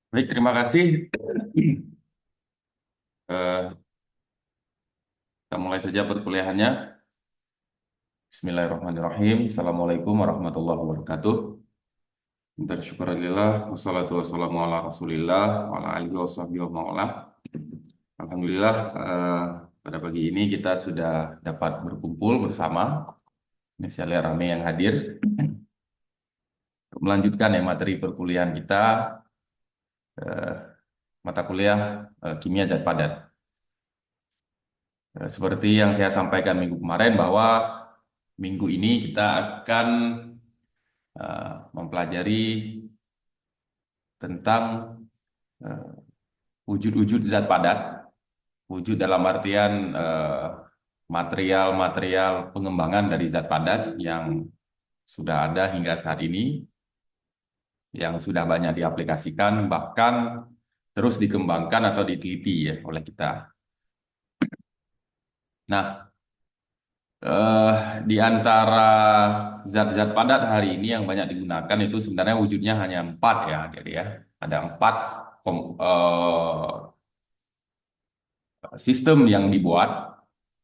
Baik, terima kasih. Eh, Kita mulai saja perkuliahannya. Bismillahirrahmanirrahim. Assalamualaikum warahmatullahi wabarakatuh. Bersyukurillah, wassalatu wassalamu ala rasulillah, wa ala alihi wa sahbihi wa ma'alah. Alhamdulillah, pada pagi ini kita sudah dapat berkumpul bersama. Misalnya rame yang hadir. Untuk melanjutkan materi perkuliahan kita, eh, mata kuliah kimia zat padat. Seperti yang saya sampaikan minggu kemarin bahwa minggu ini kita akan mempelajari tentang eh, wujud-wujud zat padat, wujud dalam artian material-material pengembangan dari zat padat yang sudah ada hingga saat ini, yang sudah banyak diaplikasikan, bahkan terus dikembangkan atau diteliti ya oleh kita. Nah, eh, di antara zat-zat padat hari ini yang banyak digunakan itu sebenarnya wujudnya hanya empat ya, jadi ya ada empat sistem yang dibuat.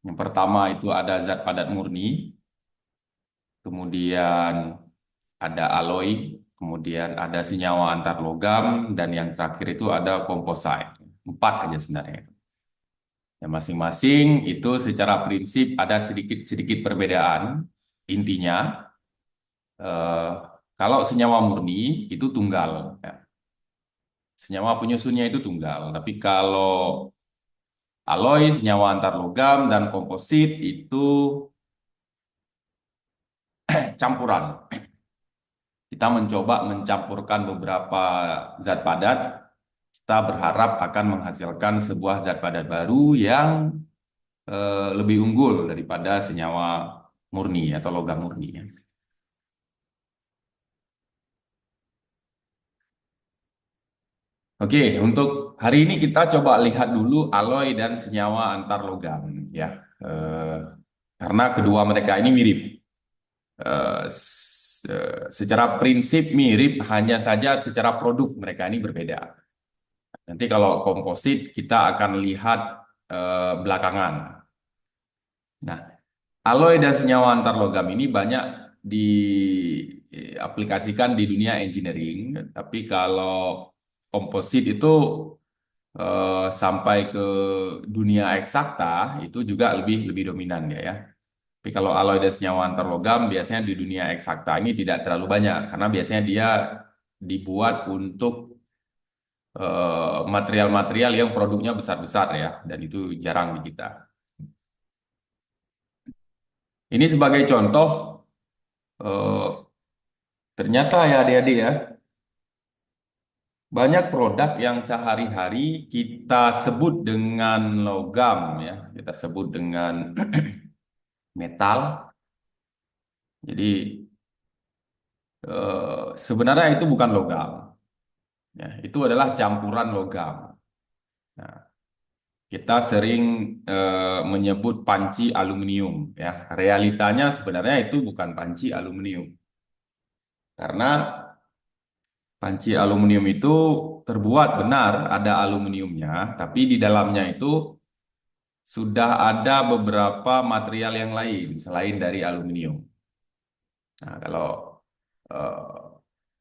Yang pertama itu ada zat padat murni, kemudian ada alloy, kemudian ada senyawa antar logam, dan yang terakhir itu ada komposit. Empat aja sebenarnya. Yang masing-masing itu secara prinsip ada sedikit-sedikit perbedaan. Intinya, eh, kalau senyawa murni itu tunggal, ya. Senyawa penyusunnya itu tunggal. Tapi kalau alloy, senyawa antar logam, dan komposit itu campuran. Kita mencoba mencampurkan beberapa zat padat. Kita berharap akan menghasilkan sebuah zat padat baru yang lebih unggul daripada senyawa murni atau logam murni. Oke, untuk hari ini kita coba lihat dulu alloy dan senyawa antar logam, ya. Eh, karena kedua mereka ini mirip. Secara prinsip mirip, hanya saja secara produk mereka ini berbeda. Nanti kalau komposit kita akan lihat belakangan. Nah, alloy dan senyawa antar logam ini banyak diaplikasikan di dunia engineering, tapi kalau komposit itu sampai ke dunia eksakta itu juga lebih lebih dominan ya. Tapi kalau alloy dan senyawa antar logam biasanya di dunia eksakta ini tidak terlalu banyak karena biasanya dia dibuat untuk material-material yang produknya besar-besar ya, dan itu jarang di kita. Ini sebagai contoh, eh, ternyata ya adik-adik ya, banyak produk yang sehari-hari kita sebut dengan logam ya, kita sebut dengan metal. Jadi sebenarnya itu bukan logam, ya, itu adalah campuran logam. Nah, kita sering menyebut panci aluminium ya. Realitanya sebenarnya itu bukan panci aluminium. Karena panci aluminium itu terbuat benar ada aluminiumnya, tapi di dalamnya itu sudah ada beberapa material yang lain selain dari aluminium. Nah, kalau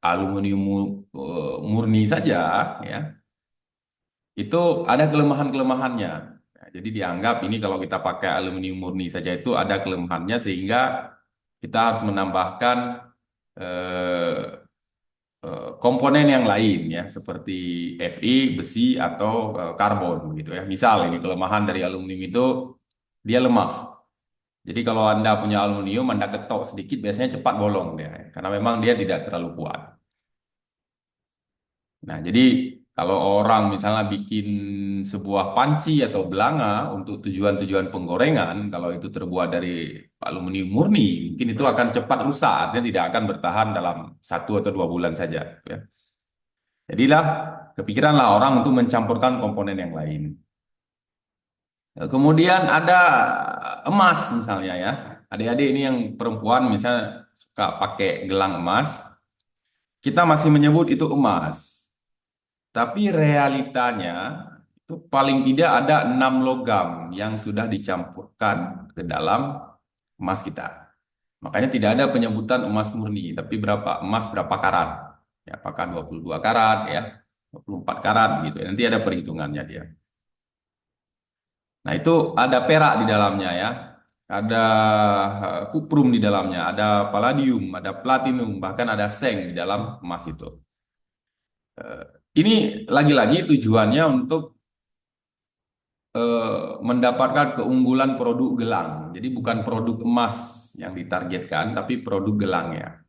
aluminium murni saja ya, itu ada kelemahan-kelemahannya. Nah, jadi dianggap ini kalau kita pakai aluminium murni saja itu ada kelemahannya sehingga kita harus menambahkan eh, komponen yang lain ya seperti Fe, besi atau karbon gitu ya. Misal ini kelemahan dari aluminium itu dia lemah. Jadi kalau Anda punya aluminium, Anda ketok sedikit biasanya cepat bolong dia karena memang dia tidak terlalu kuat. Nah, jadi kalau orang misalnya bikin sebuah panci atau belanga untuk tujuan-tujuan penggorengan, kalau itu terbuat dari aluminium murni, mungkin itu akan cepat rusak, artinya tidak akan bertahan dalam 1 atau 2 bulan saja. Ya. Jadilah kepikiranlah orang untuk mencampurkan komponen yang lain. Kemudian ada emas misalnya ya. Adik-adik ini yang perempuan misalnya suka pakai gelang emas, kita masih menyebut itu emas. Tapi realitanya itu paling tidak ada 6 logam yang sudah dicampurkan ke dalam emas kita. Makanya tidak ada penyebutan emas murni, tapi berapa emas berapa karat. Ya, apakah 22 karat ya, 24 karat gitu ya. Nanti ada perhitungannya dia. Nah, itu ada perak di dalamnya ya. Ada kuprum di dalamnya, ada palladium, ada platinum, bahkan ada seng di dalam emas itu. Ini lagi-lagi tujuannya untuk mendapatkan keunggulan produk gelang. Jadi bukan produk emas yang ditargetkan, tapi produk gelangnya.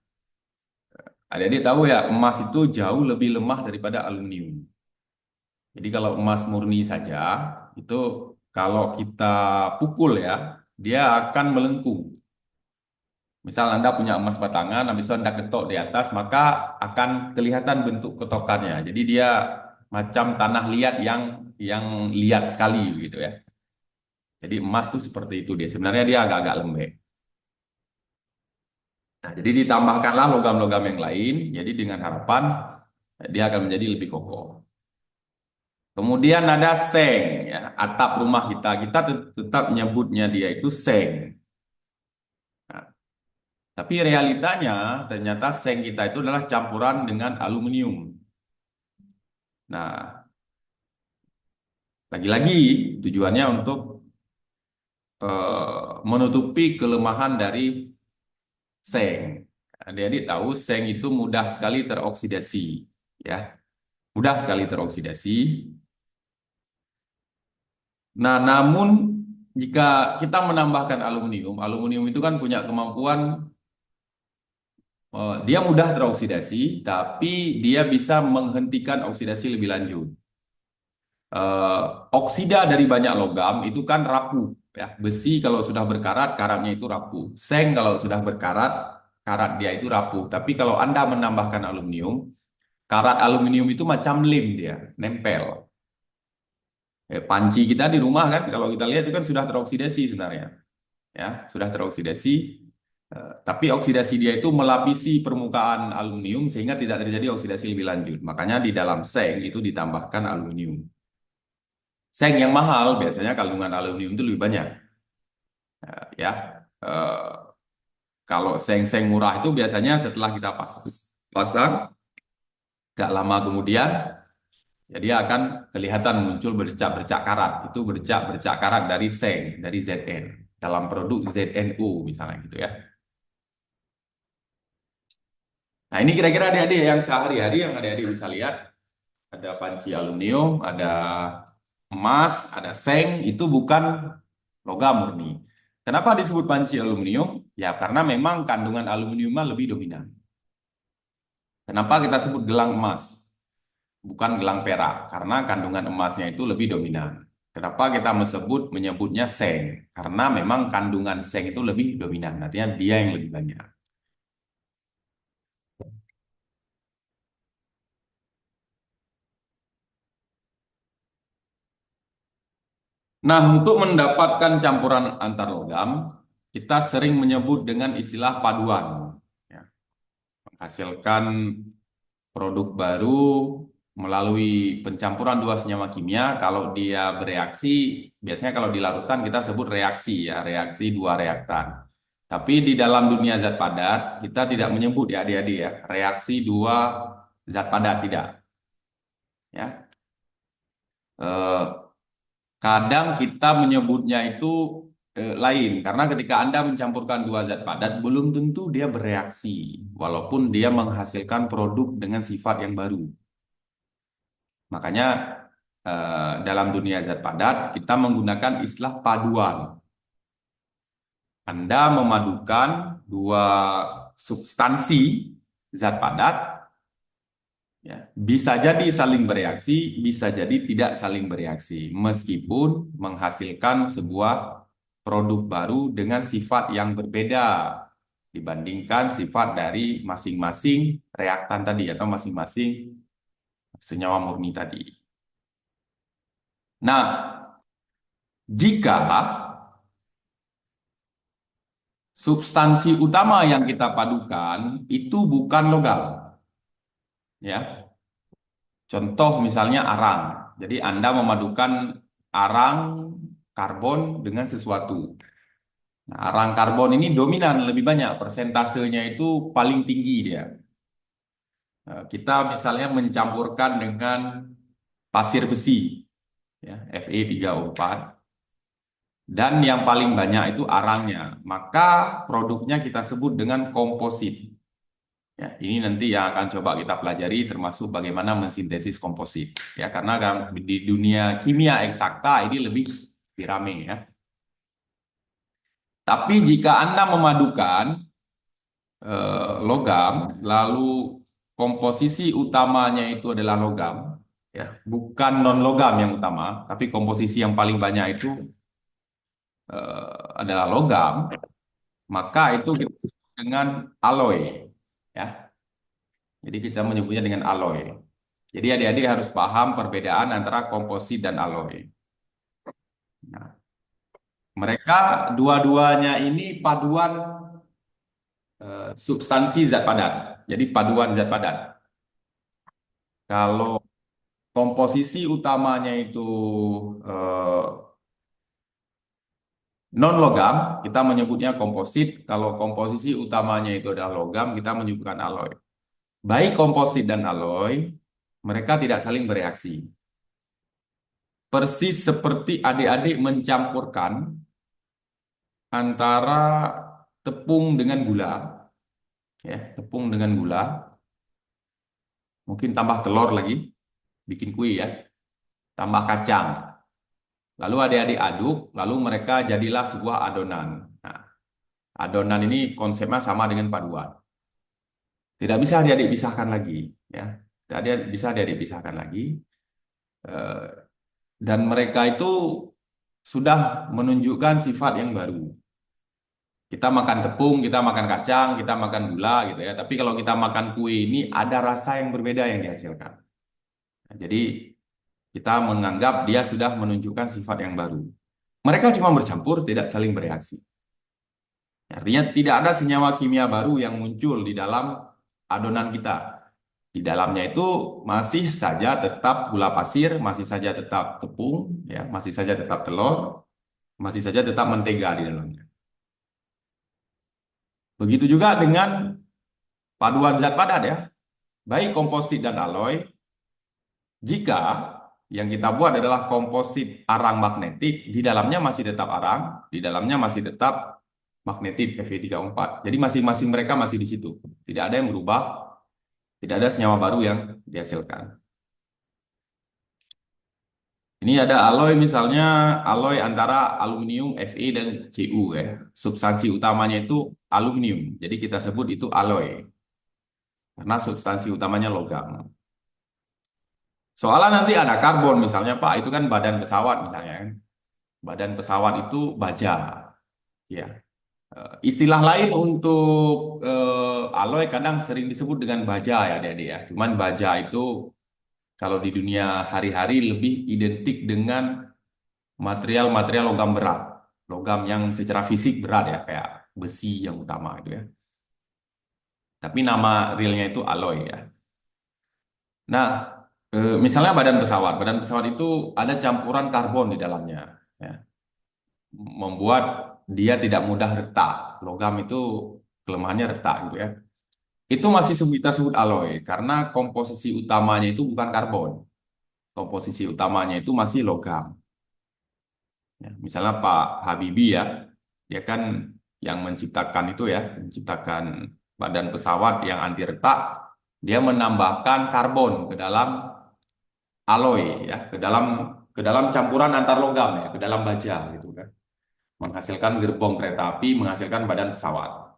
Adik-adik tahu ya, emas itu jauh lebih lemah daripada aluminium. Jadi kalau emas murni saja, itu kalau kita pukul ya, dia akan melengkung. Misal Anda punya emas batangan, habis itu Anda ketok di atas, maka akan kelihatan bentuk ketokannya. Jadi dia macam tanah liat yang liat sekali gitu ya. Jadi emas itu seperti itu dia. Sebenarnya dia agak-agak lembek. Nah, jadi ditambahkanlah logam-logam yang lain. Jadi dengan harapan dia akan menjadi lebih kokoh. Kemudian ada seng, ya, atap rumah kita. Kita tetap menyebutnya dia itu seng. Nah, tapi realitanya ternyata seng kita itu adalah campuran dengan aluminium. Nah, lagi-lagi tujuannya untuk menutupi kelemahan dari seng. Adik-adik tahu seng itu mudah sekali teroksidasi, ya, mudah sekali teroksidasi. Nah, namun jika kita menambahkan aluminium, aluminium itu kan punya kemampuan, dia mudah teroksidasi, tapi dia bisa menghentikan oksidasi lebih lanjut. Eh, Oksida dari banyak logam itu kan rapuh, ya. Besi kalau sudah berkarat, karatnya itu rapuh. Seng kalau sudah berkarat, karat dia itu rapuh. Tapi kalau Anda menambahkan aluminium, karat aluminium itu macam lem dia, nempel. Panci kita di rumah kan, kalau kita lihat itu kan sudah teroksidasi sebenarnya, ya, sudah teroksidasi. Tapi oksidasi dia itu melapisi permukaan aluminium sehingga tidak terjadi oksidasi lebih lanjut. Makanya di dalam seng itu ditambahkan aluminium. Seng yang mahal biasanya kandungan aluminium itu lebih banyak, ya. Eh, Kalau seng-seng murah itu biasanya setelah kita pasang, gak lama kemudian, ya dia akan kelihatan muncul bercak-bercak karat. Itu bercak-bercak karat dari seng, dari ZN. Dalam produk ZNO misalnya gitu ya. Nah, ini kira-kira adik-adik yang sehari-hari yang adik-adik bisa lihat. Ada panci aluminium, ada emas, ada seng, itu bukan logam murni. Kenapa disebut panci aluminium? Ya karena memang kandungan aluminiumnya lebih dominan. Kenapa kita sebut gelang emas? Bukan gelang perak, karena kandungan emasnya itu lebih dominan. Kenapa kita menyebutnya seng? Karena memang kandungan seng itu lebih dominan, artinya dia yang lebih banyak. Nah, untuk mendapatkan campuran antar logam, kita sering menyebut dengan istilah paduan. Ya, menghasilkan produk baru melalui pencampuran dua senyawa kimia. Kalau dia bereaksi, biasanya kalau di larutan kita sebut reaksi ya, reaksi dua reaktan. Tapi di dalam dunia zat padat, kita tidak menyebut ya adik-adik ya, reaksi dua zat padat tidak. Ya, Eh, kadang kita menyebutnya itu lain, karena ketika Anda mencampurkan dua zat padat, belum tentu dia bereaksi, walaupun dia menghasilkan produk dengan sifat yang baru. Makanya dalam dunia zat padat, kita menggunakan istilah paduan. Anda memadukan dua substansi zat padat, ya, bisa jadi saling bereaksi, bisa jadi tidak saling bereaksi, meskipun menghasilkan sebuah produk baru dengan sifat yang berbeda dibandingkan sifat dari masing-masing reaktan tadi atau masing-masing senyawa murni tadi. Nah, jika substansi utama yang kita padukan itu bukan logam, ya. Contoh misalnya arang. Jadi Anda memadukan arang karbon dengan sesuatu. Nah, arang karbon ini dominan lebih banyak, persentasenya itu paling tinggi dia. Kita misalnya mencampurkan dengan pasir besi, ya, Fe3O4, dan yang paling banyak itu arangnya. Maka produknya kita sebut dengan komposit. Ya, ini nanti yang akan coba kita pelajari termasuk bagaimana mensintesis komposit. Ya, karena kan di dunia kimia eksakta ini lebih rame ya. Tapi jika Anda memadukan logam, lalu komposisi utamanya itu adalah logam, ya, bukan non logam yang utama, tapi komposisi yang paling banyak itu adalah logam, maka itu kita sebut dengan aloy, ya. Jadi kita menyebutnya dengan aloy. Jadi adik-adik harus paham perbedaan antara komposit dan aloy. Nah, mereka dua-duanya ini paduan substansi zat padat. Jadi paduan zat padat. Kalau komposisi utamanya itu eh, non logam, kita menyebutnya komposit. Kalau komposisi utamanya itu adalah logam, kita menyebutkan aloy. Baik komposit dan aloy, mereka tidak saling bereaksi. Persis seperti adik-adik mencampurkan antara tepung dengan gula, ya, tepung dengan gula, mungkin tambah telur lagi, bikin kue ya, tambah kacang. Lalu adik-adik aduk, lalu mereka jadilah sebuah adonan. Nah, adonan ini konsepnya sama dengan paduan. Tidak bisa adik-adik pisahkan lagi, ya. Tidak bisa adik-adik pisahkan lagi. Eh, Dan mereka itu sudah menunjukkan sifat yang baru. Kita makan tepung, kita makan kacang, kita makan gula gitu ya. Tapi kalau kita makan kue ini ada rasa yang berbeda yang dihasilkan. Nah, jadi kita menganggap dia sudah menunjukkan sifat yang baru. Mereka cuma bercampur, tidak saling bereaksi. Artinya tidak ada senyawa kimia baru yang muncul di dalam adonan kita. Di dalamnya itu masih saja tetap gula pasir, masih saja tetap tepung, ya, masih saja tetap telur, masih saja tetap mentega di dalamnya. Begitu juga dengan paduan zat padat ya, baik komposit dan aloy. Jika yang kita buat adalah komposit arang magnetik, di dalamnya masih tetap arang, di dalamnya masih tetap magnetit Fe3O4. Jadi masing-masing mereka masih di situ. Tidak ada yang berubah, tidak ada senyawa baru yang dihasilkan. Ini ada aloy misalnya, aloy antara aluminium Fe dan Cu ya. Substansi utamanya itu aluminium. Jadi kita sebut itu aloy karena substansi utamanya logam. Soalnya nanti ada karbon misalnya, Pak, itu kan badan pesawat misalnya kan. Badan pesawat itu baja. Ya. Istilah lain untuk alloy kadang sering disebut dengan baja ya adik-adik ya. Cuman baja itu kalau di dunia hari-hari lebih identik dengan material-material logam berat. Logam yang secara fisik berat ya, kayak besi yang utama itu ya. Tapi nama realnya itu alloy ya. Nah, misalnya badan pesawat. Badan pesawat itu ada campuran karbon di dalamnya. Ya. Membuat dia tidak mudah retak. Logam itu kelemahannya retak gitu ya. Itu masih kita sebut alloy karena komposisi utamanya itu bukan karbon. Komposisi utamanya itu masih logam. Ya, misalnya Pak Habibie ya, dia kan yang menciptakan itu ya, menciptakan badan pesawat yang anti retak, dia menambahkan karbon ke dalam alloy ya, ke dalam campuran antar logam ya, ke dalam baja gitu kan. Menghasilkan gerbong kereta api, menghasilkan badan pesawat.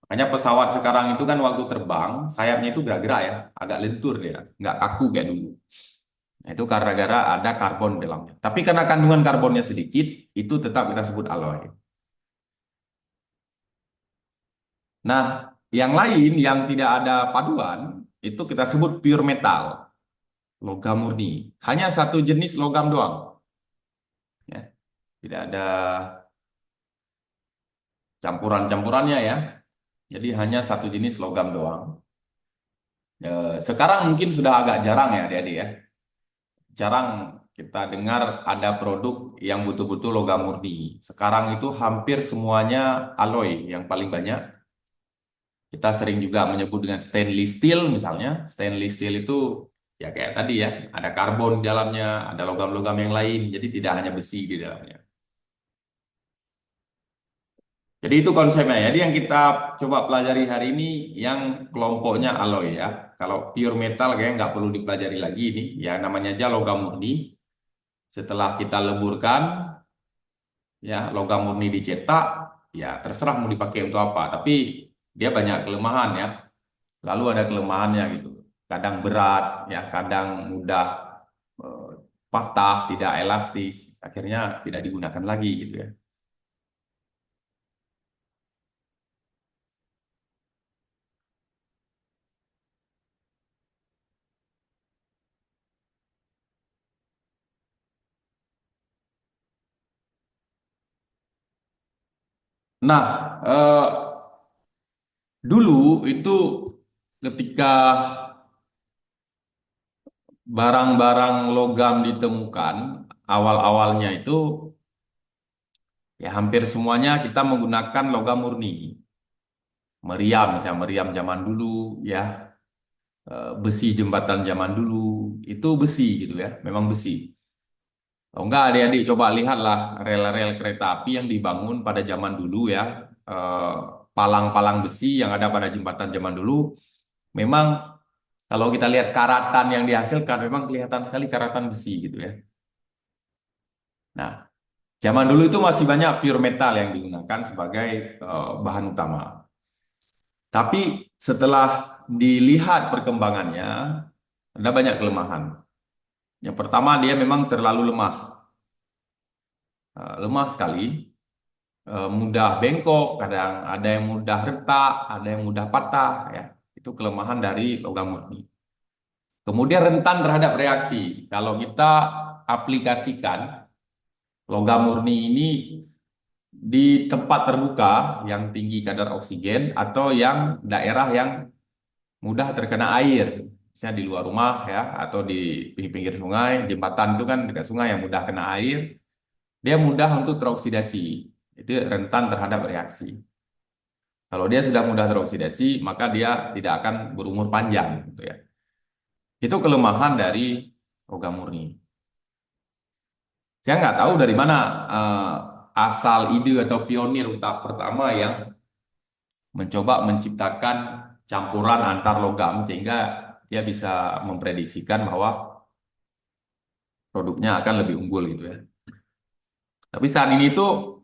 Makanya pesawat sekarang itu kan waktu terbang, sayapnya itu gerak-gerak ya, agak lentur dia, nggak kaku kayak dulu. Nah, itu karena gara ada karbon di dalamnya. Tapi karena kandungan karbonnya sedikit, itu tetap kita sebut alloy. Nah, yang lain yang tidak ada paduan, itu kita sebut pure metal, logam murni. Hanya satu jenis logam doang. Ya, tidak ada campuran-campurannya ya. Jadi hanya satu jenis logam doang. Sekarang mungkin sudah agak jarang ya adik-adik ya. Jarang kita dengar ada produk yang betul-betul logam murni. Sekarang itu hampir semuanya alloy yang paling banyak. Kita sering juga menyebut dengan stainless steel misalnya. Stainless steel itu ya kayak tadi ya, ada karbon di dalamnya, ada logam-logam yang lain. Jadi tidak hanya besi di dalamnya. Jadi itu konsepnya. Jadi yang kita coba pelajari hari ini yang kelompoknya alloy ya. Kalau pure metal kayak nggak perlu dipelajari lagi ini. Ya namanya aja logam murni. Setelah kita leburkan, ya logam murni dicetak, ya terserah mau dipakai untuk apa. Tapi dia banyak kelemahan ya. Lalu ada kelemahannya gitu. Kadang berat, ya kadang mudah eh, patah, tidak elastis. Akhirnya tidak digunakan lagi gitu ya. Nah, dulu itu ketika barang-barang logam ditemukan, awal-awalnya itu ya hampir semuanya kita menggunakan logam murni. Meriam, misalnya meriam zaman dulu, ya besi jembatan zaman dulu, itu besi gitu ya, memang besi. Oh enggak, adik-adik coba lihatlah rel-rel kereta api yang dibangun pada zaman dulu ya, eh, palang-palang besi yang ada pada jembatan zaman dulu, memang kalau kita lihat karatan yang dihasilkan, memang kelihatan sekali karatan besi gitu ya. Nah, zaman dulu itu masih banyak pure metal yang digunakan sebagai bahan utama. Tapi setelah dilihat perkembangannya, ada banyak kelemahan. Yang pertama, dia memang terlalu lemah. Lemah sekali, mudah bengkok, kadang ada yang mudah retak, ada yang mudah patah, ya. Itu kelemahan dari logam murni. Kemudian rentan terhadap reaksi. Kalau kita aplikasikan logam murni ini di tempat terbuka yang tinggi kadar oksigen atau yang daerah yang mudah terkena air, misalnya di luar rumah ya, atau di pinggir sungai, jembatan itu kan dekat sungai yang mudah kena air, dia mudah untuk teroksidasi. Itu rentan terhadap reaksi. Kalau dia sudah mudah teroksidasi, maka dia tidak akan berumur panjang, gitu ya. Itu kelemahan dari logam murni. Saya nggak tahu dari mana asal ide atau pionir pertama yang mencoba menciptakan campuran antar logam sehingga dia bisa memprediksikan bahwa produknya akan lebih unggul gitu ya. Tapi saat ini tuh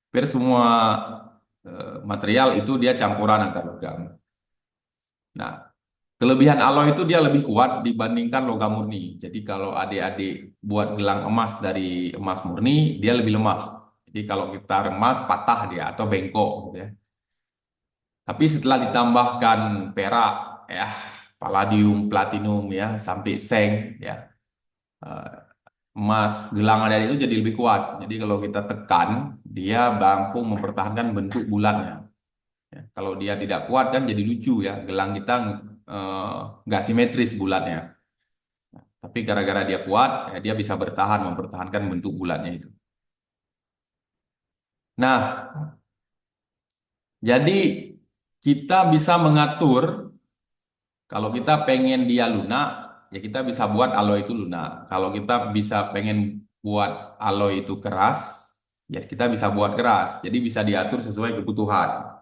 hampir semua material itu dia campuran antar logam. Nah, kelebihan alloy itu dia lebih kuat dibandingkan logam murni. Jadi kalau adik-adik buat gelang emas dari emas murni, dia lebih lemah. Jadi kalau kita remas patah dia atau bengkok gitu ya. Tapi setelah ditambahkan perak ya, palladium, platinum ya, sampai seng ya, eh, emas gelang adik itu jadi lebih kuat. Jadi kalau kita tekan, dia mampu mempertahankan bentuk bulatnya. Ya, kalau dia tidak kuat kan jadi lucu ya, gelang kita eh, nggak simetris bulatnya. Tapi gara-gara dia kuat, ya, dia bisa bertahan mempertahankan bentuk bulatnya itu. Nah, jadi kita bisa mengatur kalau kita pengen dia lunak, ya kita bisa buat alloy itu lunak. Kalau kita bisa pengen buat alloy itu keras, ya kita bisa buat keras. Jadi bisa diatur sesuai kebutuhan.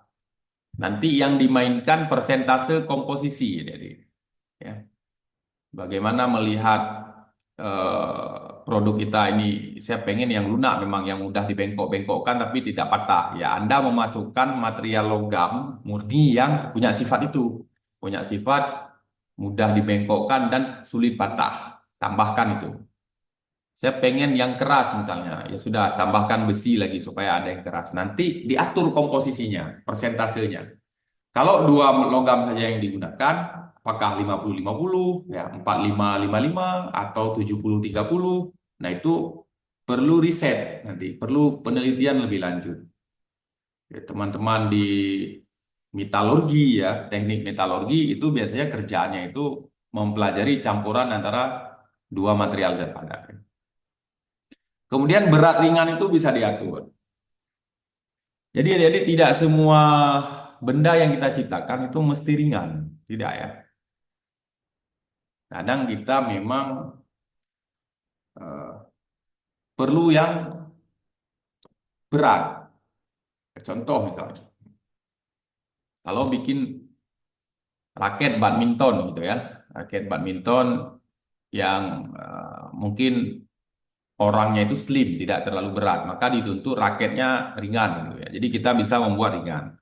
Nanti yang dimainkan persentase komposisi, jadi ya. Bagaimana melihat produk kita ini? Saya pengen yang lunak, memang yang mudah dibengkok-bengkokkan tapi tidak patah. Ya, Anda memasukkan material logam murni yang punya sifat itu, punya sifat mudah dibengkokkan dan sulit patah. Tambahkan itu. Saya pengen yang keras misalnya, ya sudah tambahkan besi lagi supaya ada yang keras. Nanti diatur komposisinya, persentasenya. Kalau dua logam saja yang digunakan, apakah 50-50, ya 45-55 atau 70-30. Nah, itu perlu riset nanti, perlu penelitian lebih lanjut. Ya, teman-teman di metalurgi ya, teknik metalurgi itu biasanya kerjaannya itu mempelajari campuran antara dua material zat padat. Kemudian berat ringan itu bisa diatur. Jadi tidak semua benda yang kita ciptakan itu mesti ringan, tidak ya. Kadang kita memang eh, perlu yang berat. Contoh misalnya, kalau bikin raket badminton gitu ya, raket badminton yang mungkin orangnya itu slim, tidak terlalu berat, maka dituntut raketnya ringan gitu ya. Jadi kita bisa membuat ringan.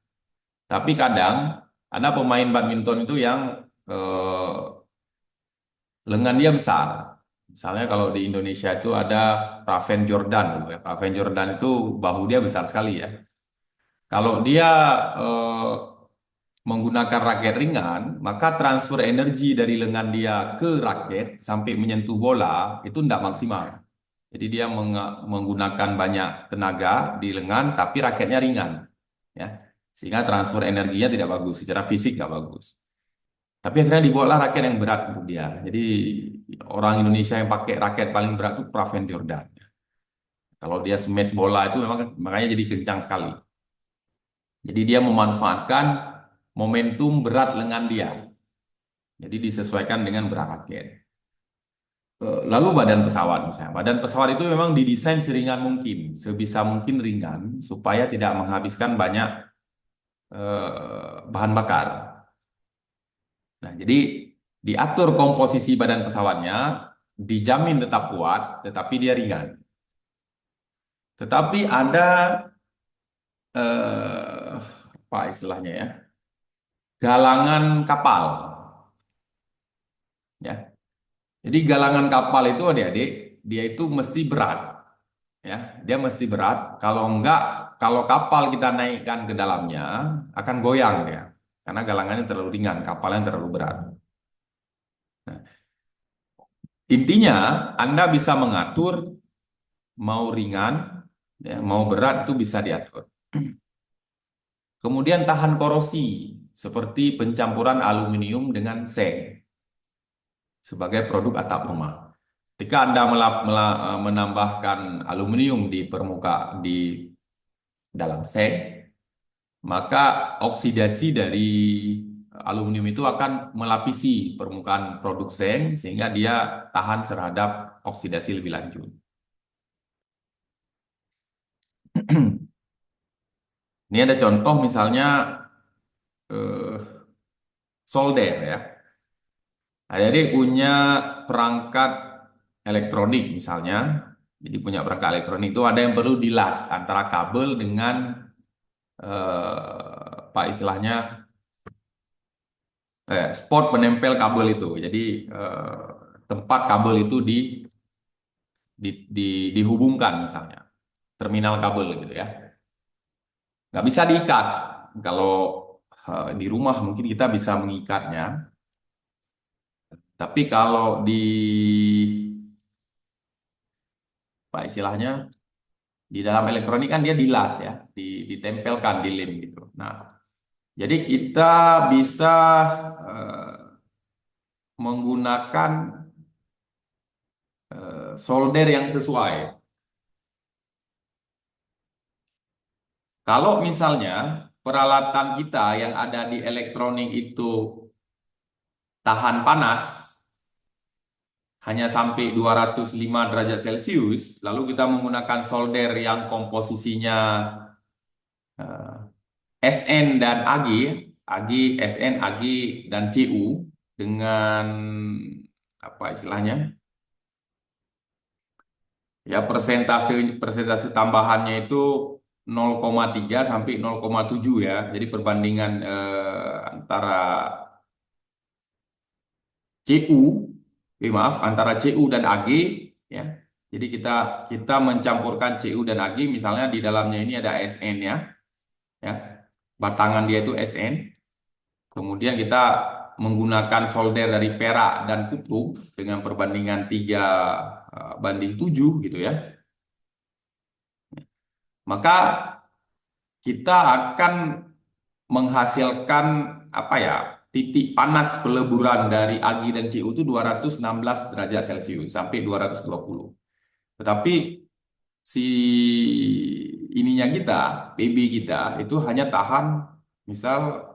Tapi kadang ada pemain badminton itu yang eh, lengan dia besar. Misalnya kalau di Indonesia itu ada Raven Jordan gitu ya. Raven Jordan itu bahu dia besar sekali ya. Kalau dia eh, menggunakan raket ringan, maka transfer energi dari lengan dia ke raket sampai menyentuh bola itu tidak maksimal. Jadi dia menggunakan banyak tenaga di lengan, tapi raketnya ringan, ya, sehingga transfer energinya tidak bagus, secara fisik nggak bagus. Tapi akhirnya dibuatlah raket yang berat untuk dia. Jadi orang Indonesia yang pakai raket paling berat itu Praven Jordan. Kalau dia smash bola itu memang makanya jadi kencang sekali. Jadi dia memanfaatkan momentum berat lengan dia. Jadi disesuaikan dengan berat raket. Lalu badan pesawat misalnya. Badan pesawat itu memang didesain seringan mungkin, sebisa mungkin ringan supaya tidak menghabiskan banyak bahan bakar. Nah, jadi diatur komposisi badan pesawatnya, dijamin tetap kuat, tetapi dia ringan. Tetapi ada apa istilahnya ya, galangan kapal, ya. Jadi galangan kapal itu adik-adik, dia itu mesti berat, ya. Dia mesti berat. Kalau enggak, kalau kapal kita naikkan ke dalamnya akan goyang dia, karena galangannya terlalu ringan, kapalnya terlalu berat. Nah, intinya Anda bisa mengatur mau ringan, ya, mau berat itu bisa diatur. Kemudian tahan korosi, seperti pencampuran aluminium dengan seng sebagai produk atap rumah. Ketika Anda menambahkan aluminium di di dalam seng, maka oksidasi dari aluminium itu akan melapisi permukaan produk seng sehingga dia tahan terhadap oksidasi lebih lanjut. Ini ada contoh misalnya eh, solder ya. Nah, jadi punya perangkat elektronik misalnya. Jadi punya perangkat elektronik itu ada yang perlu dilas antara kabel dengan apa istilahnya spot penempel kabel itu. Jadi tempat kabel itu dihubungkan misalnya terminal kabel gitu ya. Nggak bisa diikat. Kalau di rumah mungkin kita bisa mengikatnya. Tapi kalau di apa istilahnya di dalam elektronik kan dia dilas ya, ditempelkan di lem gitu. Nah, jadi kita bisa eh, menggunakan solder yang sesuai. Kalau misalnya peralatan kita yang ada di elektronik itu tahan panas hanya sampai 205 derajat Celcius, lalu kita menggunakan solder yang komposisinya Sn dan Ag, Ag, Sn, Ag, dan Cu dengan apa istilahnya? Ya persentase persentase tambahannya itu 0,3 sampai 0,7 ya. Jadi perbandingan antara Cu, maaf, antara Cu dan Ag ya. Jadi kita kita mencampurkan Cu dan Ag, misalnya di dalamnya ini ada Sn ya. Batangan dia itu Sn. Kemudian kita menggunakan solder dari perak dan kupru dengan perbandingan 3:7 gitu ya. Maka kita akan menghasilkan apa ya, titik panas peleburan dari Ag dan Cu itu 216 derajat Celcius sampai 220. Tetapi si ininya kita, PB kita itu hanya tahan misal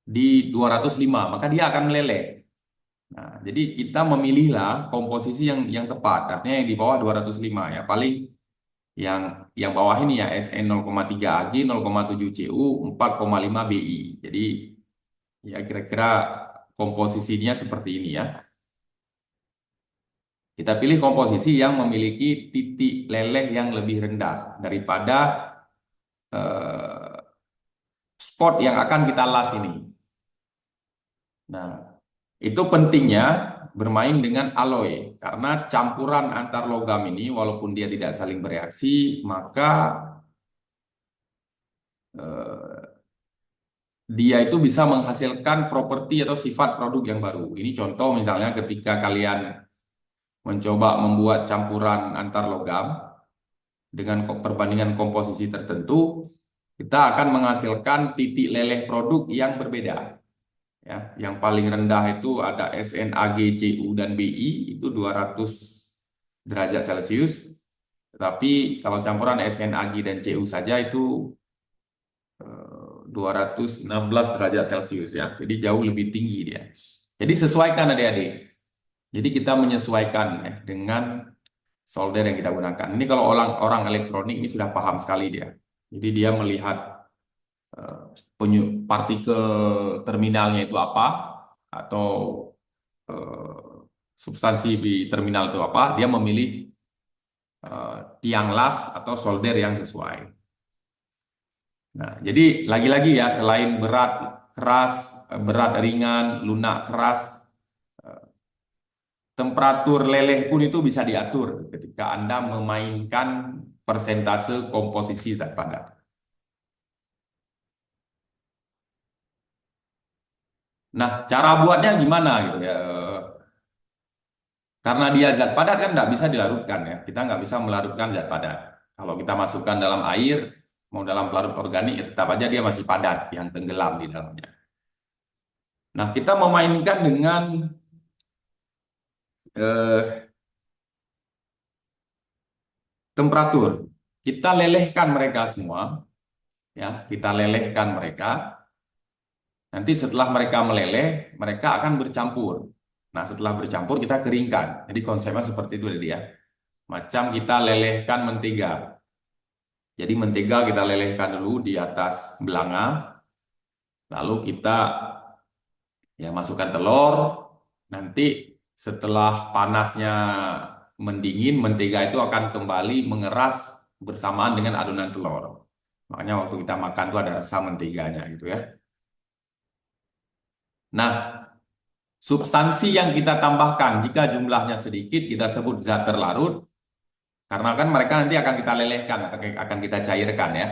di 205, maka dia akan meleleh. Nah, jadi kita memilihlah komposisi yang tepat, artinya yang di bawah 205 ya, paling yang yang bawah ini ya SN 0,3 Ag, 0,7 Cu, 4,5 Bi. Jadi ya kira-kira komposisinya seperti ini ya. Kita pilih komposisi yang memiliki titik leleh yang lebih rendah daripada eh, spot yang akan kita las ini. Nah, itu pentingnya bermain dengan alloy karena campuran antar logam ini walaupun dia tidak saling bereaksi, maka eh, dia itu bisa menghasilkan properti atau sifat produk yang baru. Ini contoh misalnya ketika kalian mencoba membuat campuran antar logam dengan perbandingan komposisi tertentu, kita akan menghasilkan titik leleh produk yang berbeda. Ya, yang paling rendah itu ada SNAG, CU, dan BI, itu 200 derajat Celcius. Tetapi kalau campuran SNAG dan CU saja itu 216 derajat Celcius ya. Jadi jauh lebih tinggi dia. Jadi sesuaikan adik-adik. Jadi kita menyesuaikan ya, dengan solder yang kita gunakan. Ini kalau orang elektronik ini sudah paham sekali dia. Jadi dia melihat eh, partikel terminalnya itu apa atau substansi di terminal itu apa, dia memilih tiang las atau solder yang sesuai. Nah, jadi lagi-lagi ya, selain berat, keras, berat, ringan, lunak, keras, temperatur leleh pun itu bisa diatur ketika Anda memainkan persentase komposisi zat padat. Nah, cara buatnya gimana gitu ya? Karena dia zat padat kan nggak bisa dilarutkan ya. Kita nggak bisa melarutkan zat padat. Kalau kita masukkan dalam air, mau dalam pelarut organik, ya tetap aja dia masih padat, yang tenggelam di dalamnya. Nah, kita memainkan dengan eh, temperatur. Kita lelehkan mereka semua, ya. Kita lelehkan mereka. Nanti setelah mereka meleleh, mereka akan bercampur. Nah, setelah bercampur kita keringkan. Jadi konsepnya seperti itu dia. Macam kita lelehkan mentega. Jadi mentega kita lelehkan dulu di atas belanga, lalu kita ya masukkan telur. Nanti setelah panasnya mendingin, mentega itu akan kembali mengeras bersamaan dengan adonan telur. Makanya waktu kita makan tuh ada rasa menteganya gitu ya. Nah, substansi yang kita tambahkan jika jumlahnya sedikit kita sebut zat terlarut karena kan mereka nanti akan kita lelehkan atau akan kita cairkan ya.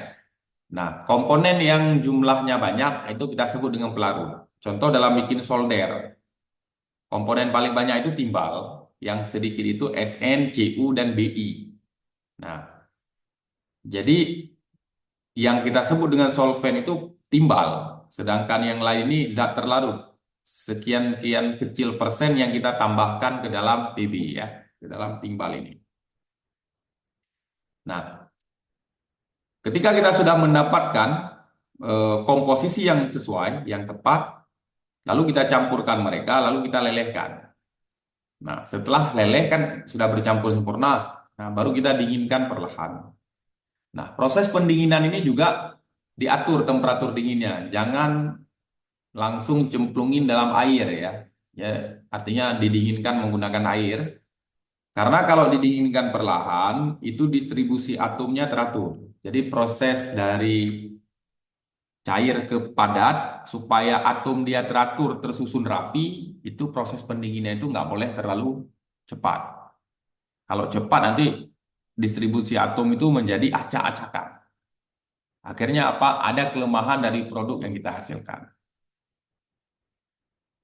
Nah, komponen yang jumlahnya banyak itu kita sebut dengan pelarut. Contoh dalam bikin solder, komponen paling banyak itu timbal, yang sedikit itu Sn, Cu, dan Bi. Nah, jadi yang kita sebut dengan solvent itu timbal, sedangkan yang lain ini zat terlarut. Sekian-kian kecil persen yang kita tambahkan ke dalam Pb ya, ke dalam timbal ini. Nah, ketika kita sudah mendapatkan komposisi yang sesuai, yang tepat, lalu kita campurkan mereka, lalu kita lelehkan. Nah, setelah leleh kan sudah bercampur sempurna, nah baru kita dinginkan perlahan. Nah, proses pendinginan ini juga diatur temperatur dinginnya. Jangan langsung cemplungin dalam air ya. Ya, artinya didinginkan menggunakan air. Karena kalau didinginkan perlahan, itu distribusi atomnya teratur. Jadi proses dari cair ke padat supaya atom dia teratur tersusun rapi, itu proses pendinginnya itu nggak boleh terlalu cepat. Kalau cepat nanti distribusi atom itu menjadi acak-acakan. Akhirnya apa? Ada kelemahan dari produk yang kita hasilkan.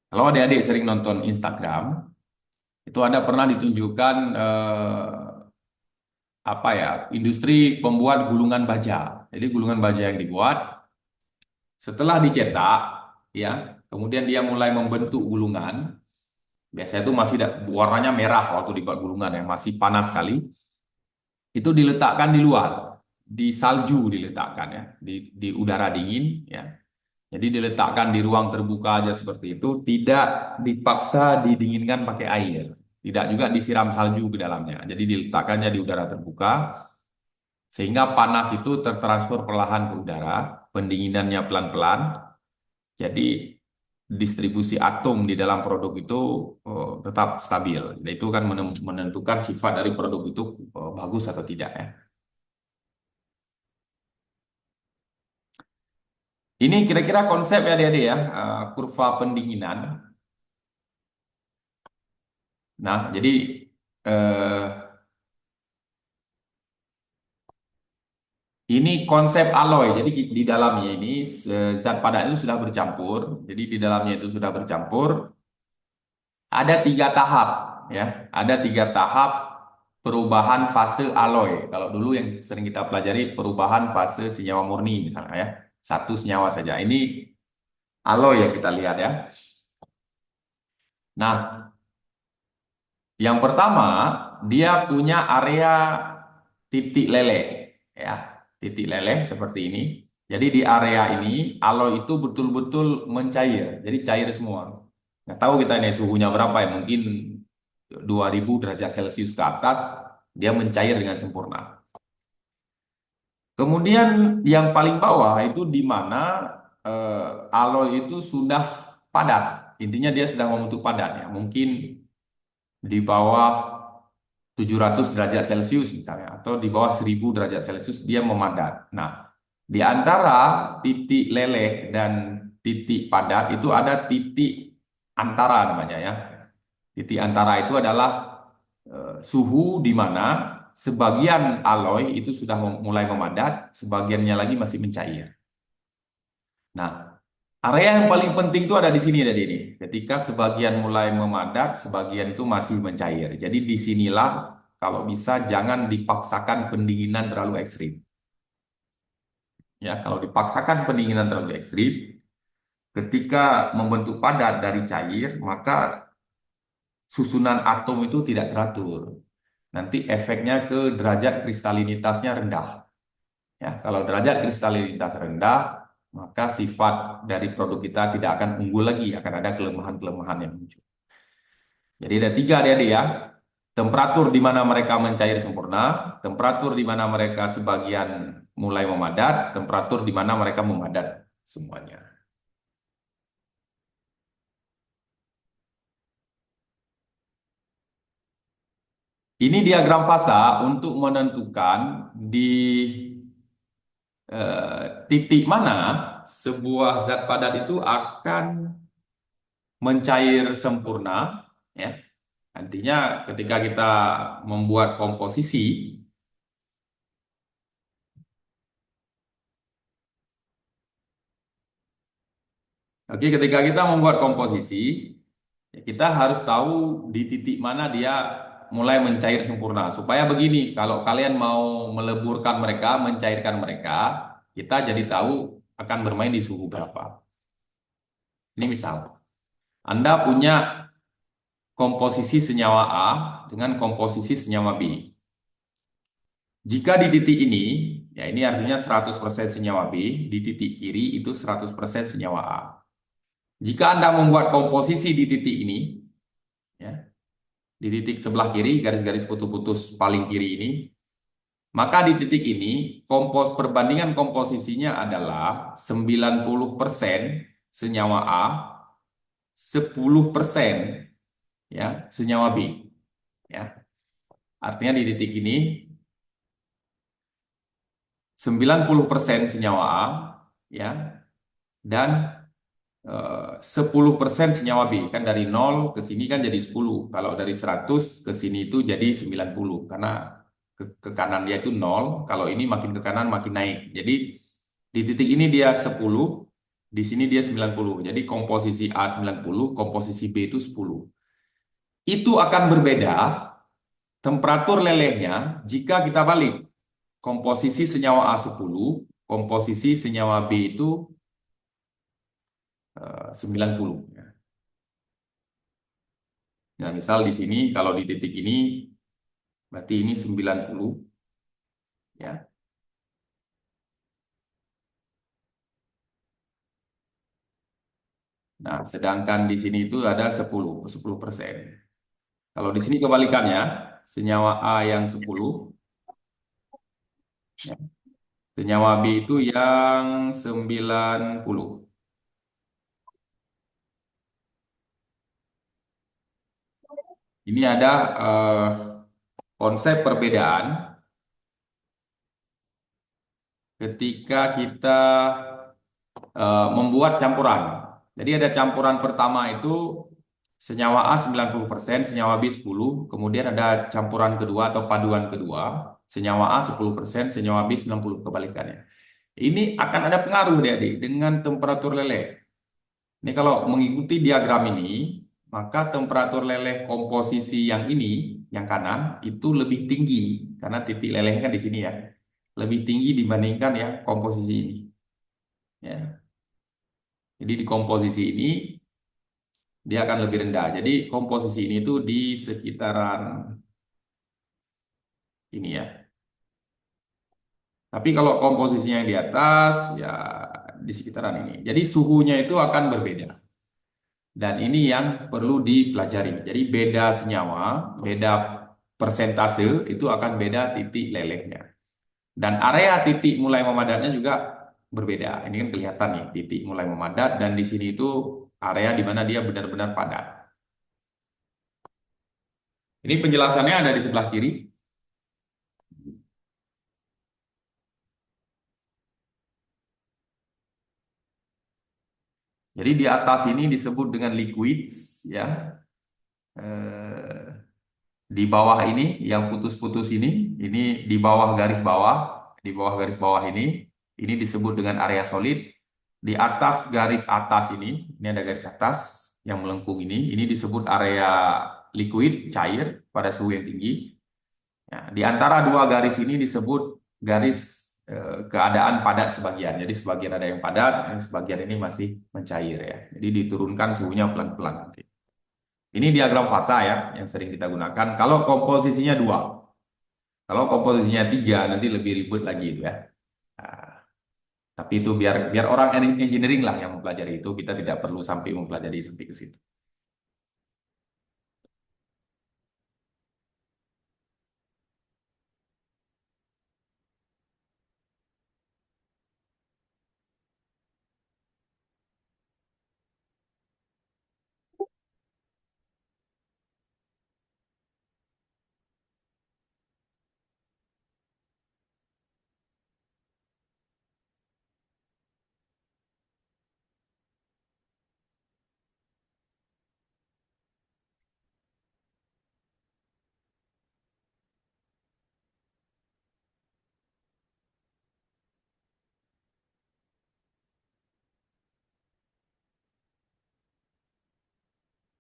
Kalau adik-adik sering nonton Instagram, itu ada pernah ditunjukkan apa ya, industri pembuat gulungan baja. Jadi gulungan baja yang dibuat Setelah dicetak, ya, kemudian dia mulai membentuk gulungan. Biasanya itu masih warnanya merah waktu dibuat gulungan ya, masih panas sekali. Itu diletakkan di luar, di salju diletakkan ya, di udara dingin ya. Jadi diletakkan di ruang terbuka aja seperti itu, tidak dipaksa didinginkan pakai air, tidak juga disiram salju ke dalamnya. Jadi diletakkannya di udara terbuka, sehingga panas itu tertransfer perlahan ke udara, pendinginannya pelan-pelan. Jadi distribusi atom di dalam produk itu tetap stabil. Dan itu kan menentukan sifat dari produk itu bagus atau tidak ya. Ini kira-kira konsep ya adik-adik ya, kurva pendinginan. Nah, jadi eh, ini konsep alloy. Jadi di dalamnya ini zat padat itu sudah bercampur. Jadi di dalamnya itu sudah bercampur. Ada 3 tahap ya. Ada 3 tahap perubahan fase alloy. Kalau dulu yang sering kita pelajari perubahan fase senyawa murni misalnya ya. Satu senyawa saja. Ini alloy yang kita lihat ya. Nah, yang pertama dia punya area titik leleh ya. Titik leleh seperti ini. Jadi di area ini alloy itu betul-betul mencair. Jadi cair semua. Nggak tahu kita ini suhunya berapa ya. Mungkin 2000 derajat Celcius ke atas dia mencair dengan sempurna. Kemudian yang paling bawah itu di mana alloy itu sudah padat. Intinya dia sudah membentuk padat ya. Mungkin di bawah 700 derajat Celcius misalnya atau di bawah 1000 derajat Celcius dia memadat. Nah, di antara titik leleh dan titik padat itu ada titik antara namanya ya. Titik antara itu adalah suhu di mana sebagian alloy itu sudah mulai memadat, sebagiannya lagi masih mencair. Nah, area yang paling penting itu ada di sini dari ini. Ketika sebagian mulai memadat, sebagian itu masih mencair. Jadi disinilah kalau bisa jangan dipaksakan pendinginan terlalu ekstrim. Ya, kalau dipaksakan pendinginan terlalu ekstrim, ketika membentuk padat dari cair, maka susunan atom itu tidak teratur. Nanti efeknya ke derajat kristalinitasnya rendah. Ya, kalau derajat kristalinitas rendah, maka sifat dari produk kita tidak akan unggul lagi, akan ada kelemahan-kelemahan yang muncul. Jadi ada 3 adik-adik ya. Temperatur di mana mereka mencair sempurna, temperatur di mana mereka sebagian mulai memadat, temperatur di mana mereka memadat semuanya. Ini diagram fasa untuk menentukan di titik mana sebuah zat padat itu akan mencair sempurna, ya. Nantinya ketika kita membuat komposisi, oke, ketika kita membuat komposisi, ya kita harus tahu di titik mana dia mulai mencair sempurna. Supaya begini, kalau kalian mau meleburkan mereka, mencairkan mereka, kita jadi tahu akan bermain di suhu berapa. Ini misal, Anda punya komposisi senyawa A dengan komposisi senyawa B. Jika di titik ini, ya ini artinya 100% senyawa B, di titik kiri itu 100% senyawa A. Jika Anda membuat komposisi di titik ini, ya, di titik sebelah kiri, garis-garis putus-putus paling kiri ini, maka di titik ini, perbandingan komposisinya adalah 90% senyawa A, 10% ya, senyawa B. Ya. Artinya di titik ini, 90% senyawa A, ya, dan 10% senyawa B. Kan dari 0 ke sini kan jadi 10. Kalau dari 100 ke sini itu jadi 90. Karena ke kanan dia itu 0. Kalau ini makin ke kanan makin naik. Jadi di titik ini dia 10. Di sini dia 90. Jadi komposisi A 90, komposisi B itu 10. Itu akan berbeda temperatur lelehnya jika kita balik. Komposisi senyawa A 10, komposisi senyawa B itu 90. Ya. Nah, misal di sini kalau di titik ini berarti ini 90 ya. Nah, sedangkan di sini itu ada 10% Kalau di sini kebalikannya, senyawa A yang 10, ya. Senyawa B itu yang 90. Ini ada eh, konsep perbedaan ketika kita membuat campuran. Jadi ada campuran pertama itu senyawa A 90%, senyawa B 10, kemudian ada campuran kedua atau paduan kedua, senyawa A 10%, senyawa B 90 kebalikannya. Ini akan ada pengaruh adik dengan temperatur leleh. Ini kalau mengikuti diagram ini, maka temperatur leleh komposisi yang ini, yang kanan, itu lebih tinggi karena titik lelehnya kan di sini ya. Lebih tinggi dibandingkan yang komposisi ini. Ya. Jadi di komposisi ini dia akan lebih rendah. Jadi komposisi ini tuh di sekitaran ini ya. Tapi kalau komposisinya yang di atas, ya di sekitaran ini. Jadi suhunya itu akan berbeda. Dan ini yang perlu dipelajari. Jadi beda senyawa, beda persentase itu akan beda titik lelehnya. Dan area titik mulai memadatnya juga berbeda. Ini kan kelihatan nih titik mulai memadat dan di sini itu area di mana dia benar-benar padat. Ini penjelasannya ada di sebelah kiri. Jadi di atas ini disebut dengan liquids ya. Eh, di bawah ini yang putus-putus ini di bawah garis bawah, di bawah garis bawah ini disebut dengan area solid. Di atas garis atas ini ada garis atas yang melengkung ini disebut area liquid, cair pada suhu yang tinggi. Ya, di antara dua garis ini disebut garis keadaan padat sebagian. Jadi sebagian ada yang padat, dan sebagian ini masih mencair ya. Jadi diturunkan suhunya pelan-pelan nanti. Ini diagram fasa ya yang sering kita gunakan. Kalau komposisinya dua, kalau komposisinya tiga nanti lebih ribet lagi itu ya. Nah, tapi itu biar biar orang engineering lah yang mempelajari itu. Kita tidak perlu sampai mempelajari sampai ke situ.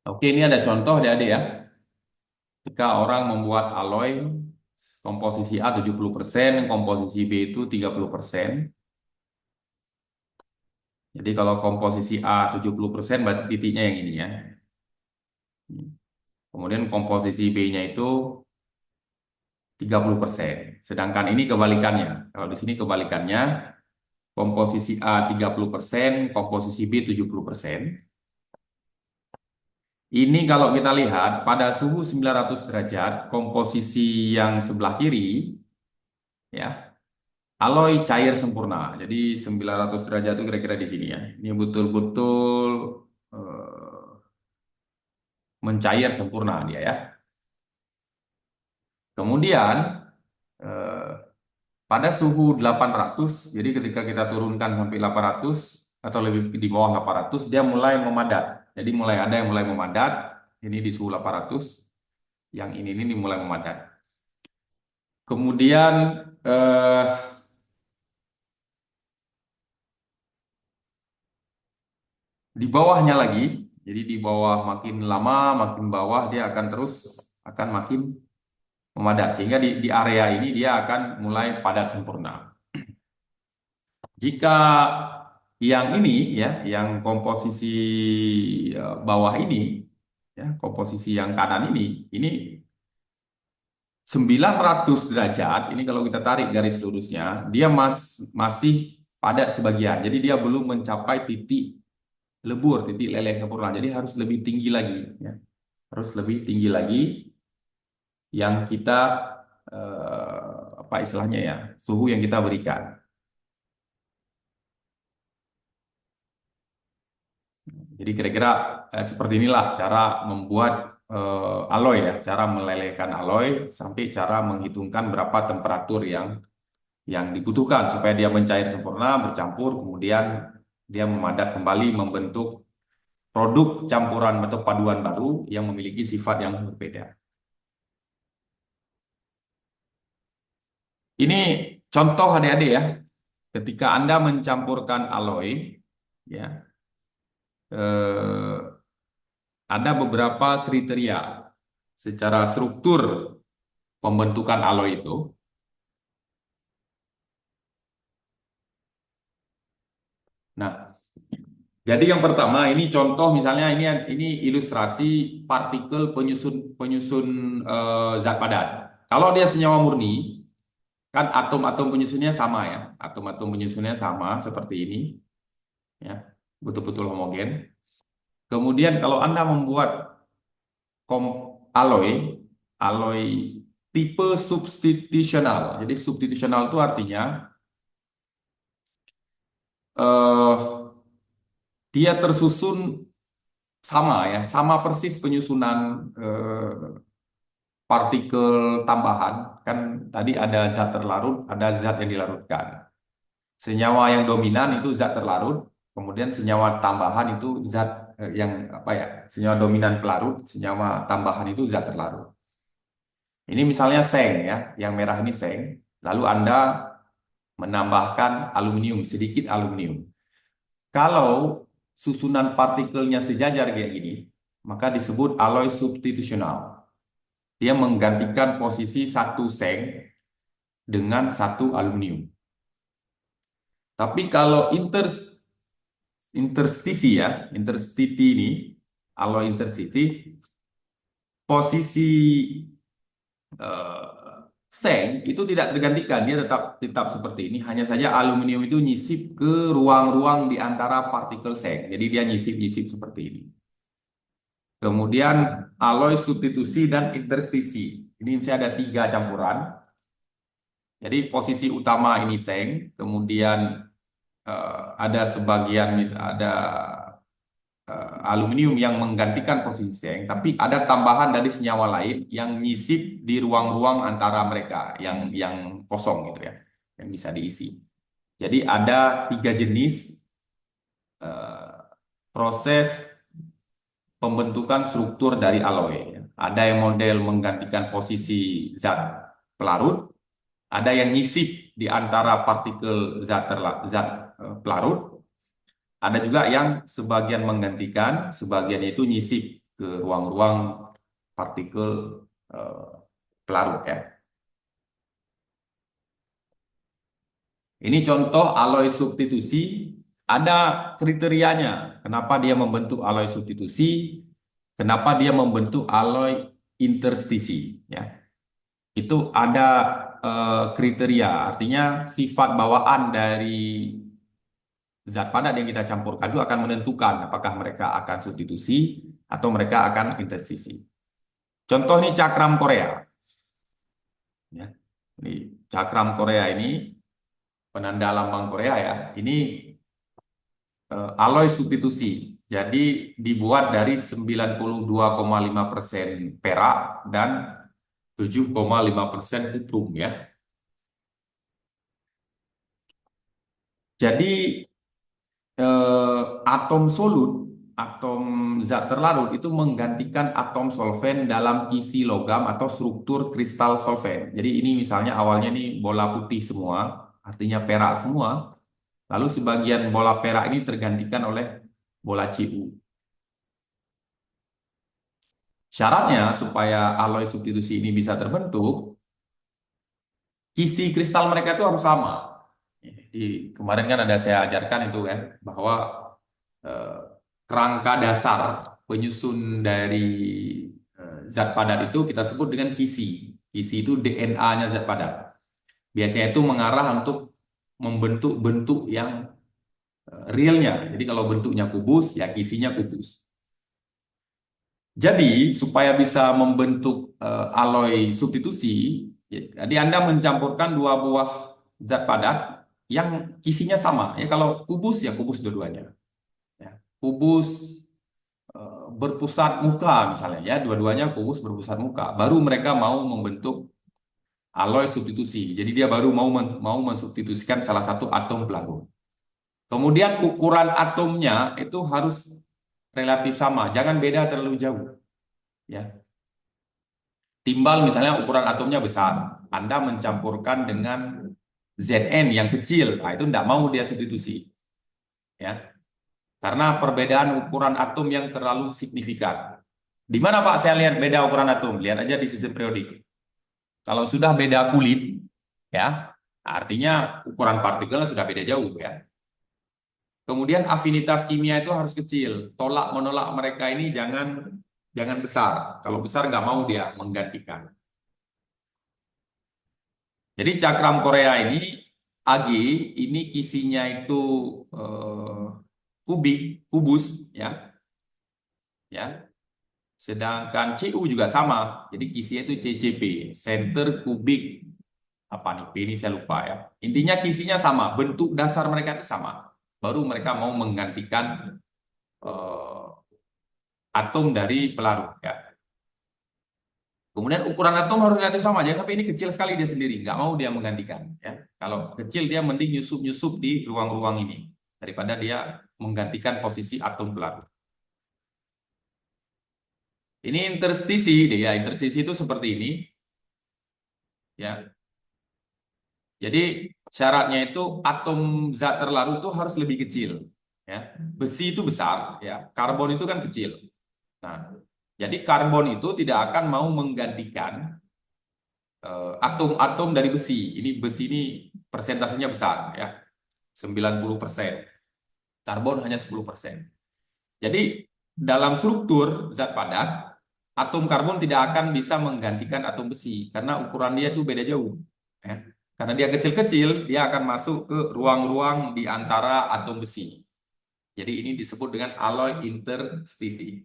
Oke, ini ada contoh adik-adik ya. Jika orang membuat alloy komposisi A 70%, komposisi B itu 30%. Jadi kalau komposisi A 70% berarti titiknya yang ini ya. Kemudian komposisi B-nya itu 30%. Sedangkan ini kebalikannya. Kalau di sini kebalikannya, komposisi A 30%, komposisi B 70%. Ini kalau kita lihat pada suhu 900 derajat, komposisi yang sebelah kiri ya, alloy cair sempurna. Jadi 900 derajat itu kira-kira di sini ya. Ini betul-betul mencair sempurna dia ya. Kemudian eh, pada suhu 800, jadi ketika kita turunkan sampai 800 atau lebih di bawah 800, dia mulai memadat. Jadi mulai ada yang mulai memadat, ini di suhu 800, yang ini mulai memadat. Kemudian eh, di bawahnya lagi, jadi di bawah makin lama, makin bawah dia akan terus akan makin memadat. Sehingga di area ini dia akan mulai padat sempurna. Jika Yang ini ya, yang komposisi bawah ini, ya, komposisi yang kanan ini 900 derajat, ini kalau kita tarik garis lurusnya, dia masih padat sebagian. Jadi dia belum mencapai titik lebur, titik leleh sempurna. Jadi harus lebih tinggi lagi, ya. Harus lebih tinggi lagi yang kita apa istilahnya ya, suhu yang kita berikan. Jadi kira-kira seperti inilah cara membuat alloy ya, cara melelehkan alloy sampai cara menghitungkan berapa temperatur yang dibutuhkan supaya dia mencair sempurna, bercampur, kemudian dia memadat kembali membentuk produk campuran atau paduan baru yang memiliki sifat yang berbeda. Ini contoh adik-adik ya, ketika Anda mencampurkan alloy, ya, eh, ada beberapa kriteria secara struktur pembentukan alloy itu. Nah, jadi yang pertama ini contoh misalnya ini ilustrasi partikel penyusun penyusun zat padat. Kalau dia senyawa murni, kan atom-atom penyusunnya sama ya, atom-atom penyusunnya sama seperti ini, ya, betul-betul homogen. Kemudian kalau Anda membuat kom alloy, alloy tipe substitusional. Jadi substitusional itu artinya eh, dia tersusun sama ya, sama persis penyusunan partikel tambahan. Kan tadi ada zat terlarut, ada zat yang dilarutkan. Senyawa yang dominan itu zat terlarut, kemudian senyawa tambahan itu zat yang apa ya? Senyawa dominan pelarut, senyawa tambahan itu zat terlarut. Ini misalnya seng ya, yang merah ini seng. Lalu Anda menambahkan aluminium, sedikit aluminium. Kalau susunan partikelnya sejajar kayak gini, maka disebut alloy substitusional. Dia menggantikan posisi satu seng dengan satu aluminium. Tapi kalau interstisi ya, interstiti ini, alloy interstiti, posisi eh, seng itu tidak tergantikan, dia tetap tetap seperti ini. Hanya saja aluminium itu nyisip ke ruang-ruang di antara partikel seng. Jadi dia nyisip-nyisip seperti ini. Kemudian alloy substitusi dan interstisi. Ini saya ada tiga campuran. Jadi posisi utama ini seng, kemudian ada sebagian ada aluminium yang menggantikan posisi seng, tapi ada tambahan dari senyawa lain yang nyisip di ruang-ruang antara mereka yang kosong gitu ya, yang bisa diisi. Jadi ada tiga jenis eh, proses pembentukan struktur dari alloy. Ada yang model menggantikan posisi zat pelarut, ada yang nyisip di antara partikel zat pelarut, ada juga yang sebagian menggantikan, sebagian itu nyisip ke ruang-ruang partikel eh, pelarut ya. Ini contoh alloy substitusi, ada kriterianya. Kenapa dia membentuk alloy substitusi? Kenapa dia membentuk alloy interstisi? Ya, itu ada kriteria, artinya sifat bawaan dari zat padat yang kita campurkan itu akan menentukan apakah mereka akan substitusi atau mereka akan interstisi. Contoh ini cakram Korea. Ya. Ini cakram Korea ini penanda lambang Korea ya. Ini alloy substitusi. Jadi dibuat dari 92,5% perak dan 7,5% kuprum ya. Jadi atom solut, atom zat terlarut itu menggantikan atom solvent dalam isi logam atau struktur kristal solvent. Jadi ini misalnya awalnya nih bola putih semua, artinya perak semua. Lalu sebagian bola perak ini tergantikan oleh bola Cu. Syaratnya supaya alloy substitusi ini bisa terbentuk, isi kristal mereka itu harus sama. Kemarin kan ada saya ajarkan itu kan bahwa eh, kerangka dasar penyusun dari zat padat itu kita sebut dengan kisi. Kisi itu DNA-nya zat padat. Biasanya itu mengarah untuk membentuk bentuk yang realnya. Jadi kalau bentuknya kubus, ya kisinya kubus. Jadi supaya bisa membentuk alloy substitusi, jadi Anda mencampurkan dua buah zat padat yang kisinya sama. Ya kalau kubus ya kubus dua-duanya. Ya. Kubus berpusat muka misalnya ya, dua-duanya kubus berpusat muka. Baru mereka mau membentuk alloy substitusi. Jadi dia baru mau mensubstitusikan salah satu atom peluru. Kemudian ukuran atomnya itu harus relatif sama, jangan beda terlalu jauh. Ya, timbal misalnya ukuran atomnya besar, Anda mencampurkan dengan Zn yang kecil, nah itu tidak mau dia substitusi, ya, karena perbedaan ukuran atom yang terlalu signifikan. Di mana Pak saya lihat beda ukuran atom? Lihat aja di sistem periodik. Kalau sudah beda kulit, ya, artinya ukuran partikelnya sudah beda jauh, ya. Kemudian afinitas kimia itu harus kecil. Tolak menolak mereka ini jangan besar. Kalau besar nggak mau dia menggantikan. Jadi cakram Korea ini Ag ini isinya itu eh, kubus ya, ya. Sedangkan Cu juga sama. Jadi kisinya itu CCP, center kubik apa nih? P ini saya lupa ya. Intinya kisinya sama, bentuk dasar mereka itu sama. Baru mereka mau menggantikan eh, atom dari pelarut ya. Kemudian ukuran atom harus relatif sama aja sampai ini kecil sekali dia sendiri, nggak mau dia menggantikan. Ya, kalau kecil dia mending nyusup-nyusup di ruang-ruang ini daripada dia menggantikan posisi atom pelarut. Ini interstisi, ya interstisi itu seperti ini. Ya, jadi syaratnya itu atom zat terlarut itu harus lebih kecil. Ya, besi itu besar, ya, karbon itu kan kecil. Nah, jadi karbon itu tidak akan mau menggantikan atom-atom dari besi. Ini besi ini persentasenya besar ya, 90%. Karbon hanya 10%. Jadi dalam struktur zat padat, atom karbon tidak akan bisa menggantikan atom besi karena ukuran dia itu beda jauh. Ya. Karena dia kecil-kecil, dia akan masuk ke ruang-ruang di antara atom besi. Jadi ini disebut dengan alloy interstisi.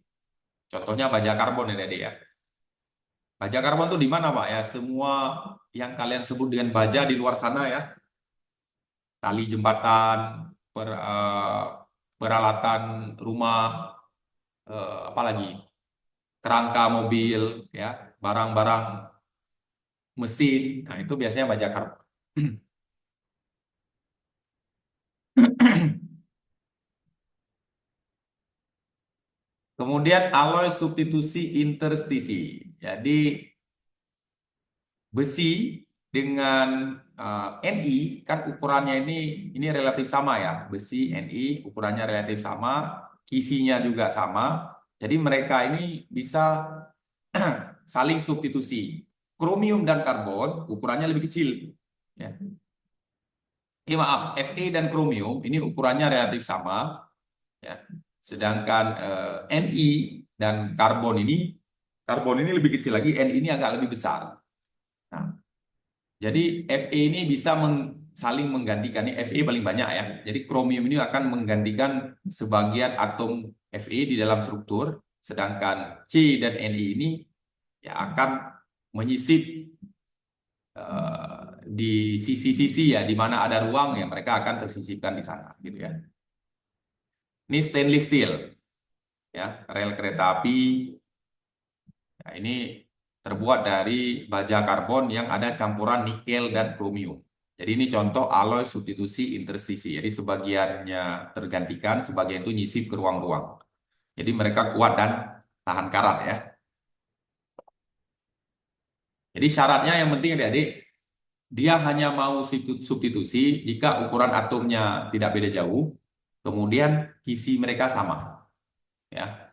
Contohnya baja karbon ya, Dede ya. Baja karbon tuh di mana, Pak? Ya, semua yang kalian sebut dengan baja di luar sana ya. Tali jembatan, peralatan rumah, apalagi kerangka mobil, ya, barang-barang mesin. Nah, itu biasanya baja karbon. Kemudian alloy substitusi interstisi. Jadi besi dengan Ni kan ukurannya ini relatif sama ya. Besi Ni ukurannya relatif sama, kisinya juga sama. Jadi mereka ini bisa saling substitusi. Kromium dan karbon ukurannya lebih kecil. Ya. Maaf, Fe dan kromium ini ukurannya relatif sama. Ya. Sedangkan Ni dan karbon ini lebih kecil lagi, Ni ini agak lebih besar. Nah, jadi Fe ini bisa saling menggantikan. Ini Fe paling banyak ya. Jadi kromium ini akan menggantikan sebagian atom Fe di dalam struktur, sedangkan C dan Ni ini ya akan menyisip di sisi-sisi ya, di mana ada ruang ya mereka akan tersisipkan di sana gitu ya. Ini stainless steel ya, rel kereta api. Nah, ini terbuat dari baja karbon yang ada campuran nikel dan kromium. Jadi ini contoh alloy substitusi interstisi. Jadi sebagiannya tergantikan, sebagian itu nyisip ke ruang-ruang. Jadi mereka kuat dan tahan karat ya. Jadi syaratnya yang penting adik-adik, dia hanya mau substitusi jika ukuran atomnya tidak beda jauh, kemudian isi mereka sama. Ya,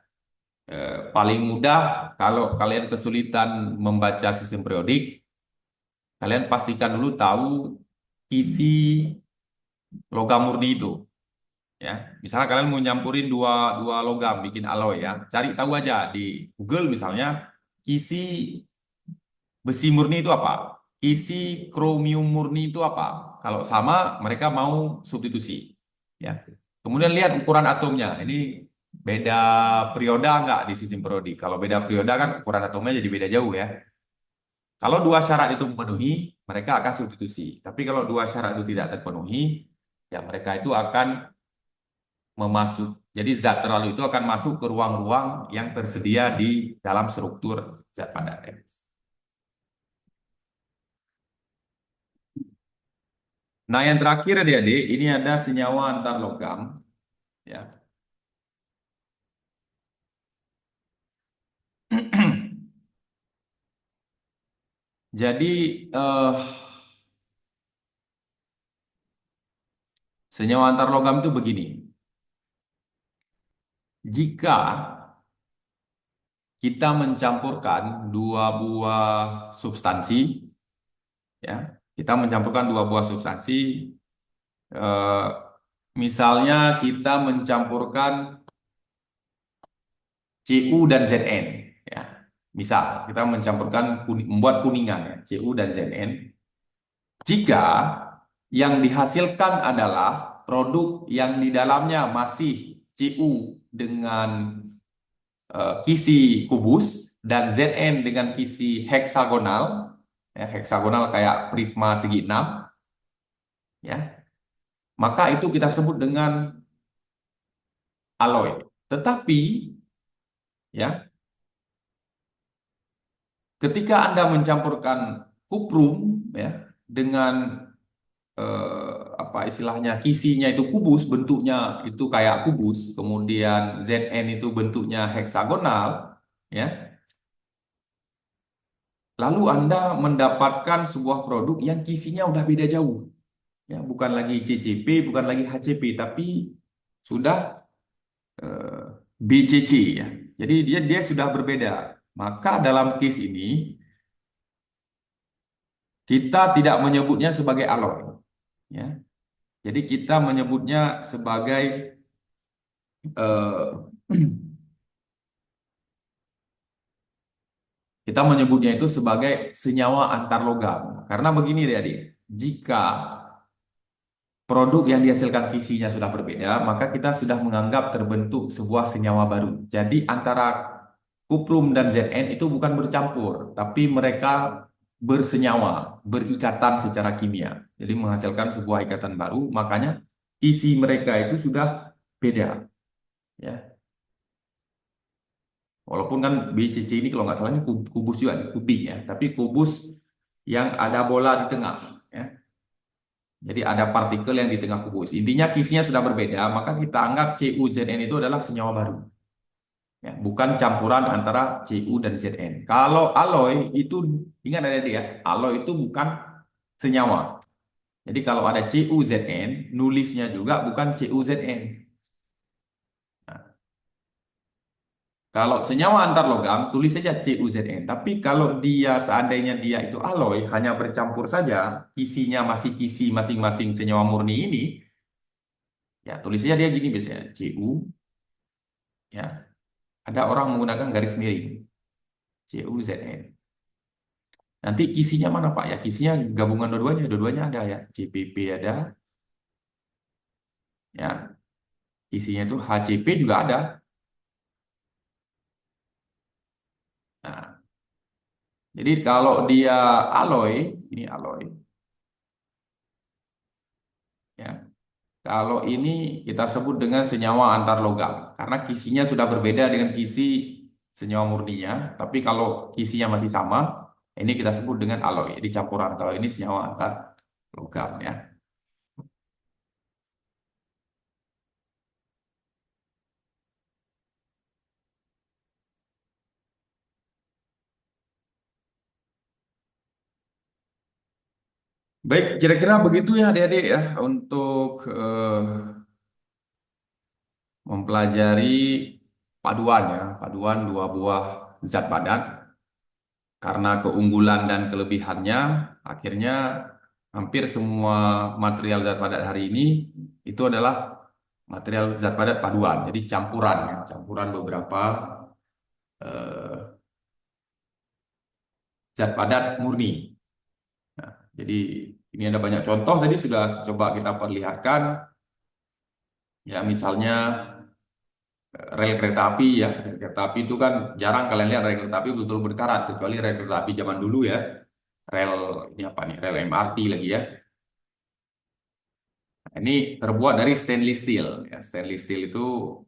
paling mudah kalau kalian kesulitan membaca sistem periodik, kalian pastikan dulu tahu isi logam murni itu. Ya, misalnya kalian mau nyampurin dua dua logam bikin alloy ya, cari tahu aja di Google misalnya kisi besi murni itu apa, kisi kromium murni itu apa. Kalau sama mereka mau substitusi. Ya, kemudian lihat ukuran atomnya. Ini beda perioda nggak di sistem periodik? Kalau beda perioda kan ukuran atomnya jadi beda jauh ya. Kalau dua syarat itu memenuhi, mereka akan substitusi. Tapi kalau dua syarat itu tidak terpenuhi, ya mereka itu akan memasuk. Jadi zat terlalu itu akan masuk ke ruang-ruang yang tersedia di dalam struktur zat padat. Ya. Nah, yang terakhir adik-adik, ini ada senyawa antar logam. Ya. Jadi eh, senyawa antar logam itu begini. Jika kita mencampurkan dua buah substansi, ya, kita mencampurkan dua buah substansi. eh, Misalnya kita mencampurkan Cu dan Zn, ya. Misal kita mencampurkan membuat kuningan ya, Cu dan Zn. Jika yang dihasilkan adalah produk yang di dalamnya masih Cu dengan kisi kubus dan Zn dengan kisi heksagonal, ya, heksagonal kayak prisma segi enam, ya, maka itu kita sebut dengan alloy. Tetapi, ya, ketika Anda mencampurkan kuprum ya dengan apa istilahnya kisinya itu kubus, bentuknya itu kayak kubus, kemudian Zn itu bentuknya heksagonal, ya. Lalu Anda mendapatkan sebuah produk yang kisinya udah beda jauh, ya, bukan lagi CCP, bukan lagi HCP, tapi sudah eh, BCC ya. Jadi dia dia sudah berbeda. Maka dalam case ini kita tidak menyebutnya sebagai alloy, ya. Jadi kita menyebutnya sebagai eh, kita menyebutnya itu sebagai senyawa antar logam. Karena begini deh adik, jika produk yang dihasilkan kisinya sudah berbeda, maka kita sudah menganggap terbentuk sebuah senyawa baru. Jadi antara kuprum dan Zn itu bukan bercampur, tapi mereka bersenyawa, berikatan secara kimia. Jadi menghasilkan sebuah ikatan baru, makanya isi mereka itu sudah beda. Ya, walaupun kan BCC ini kalau nggak salah ini kubus juga, kubik ya, tapi kubus yang ada bola di tengah. Ya. Jadi ada partikel yang di tengah kubus. Intinya kisinya sudah berbeda, maka kita anggap CuZn itu adalah senyawa baru. Ya, bukan campuran antara Cu dan Zn. Kalau alloy itu ingat ada dia, alloy itu bukan senyawa. Jadi kalau ada CuZn, nulisnya juga bukan CuZn. Kalau senyawa antar logam, tulis saja CuZn. Tapi kalau dia seandainya dia itu alloy, hanya bercampur saja, isinya masih kisi masing-masing senyawa murni ini, ya tulis saja dia gini biasanya, Cu, ya. Ada orang menggunakan garis miring, CuZn. Nanti kisinya mana Pak? Ya kisinya gabungan dua-duanya ada ya. CPP ada, ya. Kisinya itu HCP juga ada. Nah, jadi kalau dia alloy, ini alloy, ya. Kalau ini kita sebut dengan senyawa antar logam karena kisinya sudah berbeda dengan kisi senyawa murninya. Tapi kalau kisinya masih sama, ini kita sebut dengan alloy. Jadi campuran. Kalau ini senyawa antar logam ya. Baik, kira-kira begitu ya adik-adik ya untuk mempelajari paduan ya, paduan dua buah zat padat karena keunggulan dan kelebihannya akhirnya hampir semua material zat padat hari ini itu adalah material zat padat paduan, jadi campuran ya, campuran beberapa eh, zat padat murni. Nah, jadi ini ada banyak contoh tadi sudah coba kita perlihatkan ya, misalnya rel kereta api ya. Rel kereta api itu kan jarang kalian lihat rel kereta api betul berkarat, kecuali rel kereta api zaman dulu ya. Rel ini apa nih? Rel MRT lagi ya. Nah, ini terbuat dari stainless steel. Ya, stainless steel itu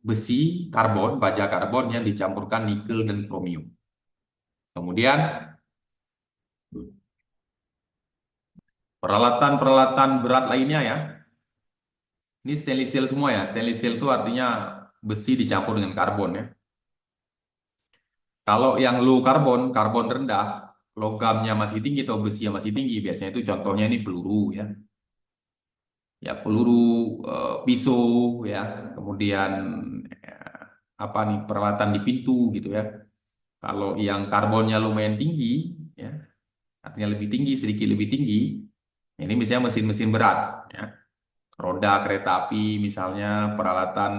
besi karbon, baja karbon yang dicampurkan nikel dan kromium. Kemudian peralatan-peralatan berat lainnya ya. Ini stainless steel semua ya. Stainless steel itu artinya besi dicampur dengan karbon ya. Kalau yang low karbon, karbon rendah, logamnya masih tinggi atau besinya masih tinggi, biasanya itu contohnya ini peluru ya. Ya peluru, pisau ya, kemudian eh, apa nih peralatan di pintu gitu ya. Kalau yang karbonnya lumayan tinggi ya, artinya lebih tinggi, sedikit lebih tinggi, ini misalnya mesin-mesin berat ya. Roda kereta api misalnya, peralatan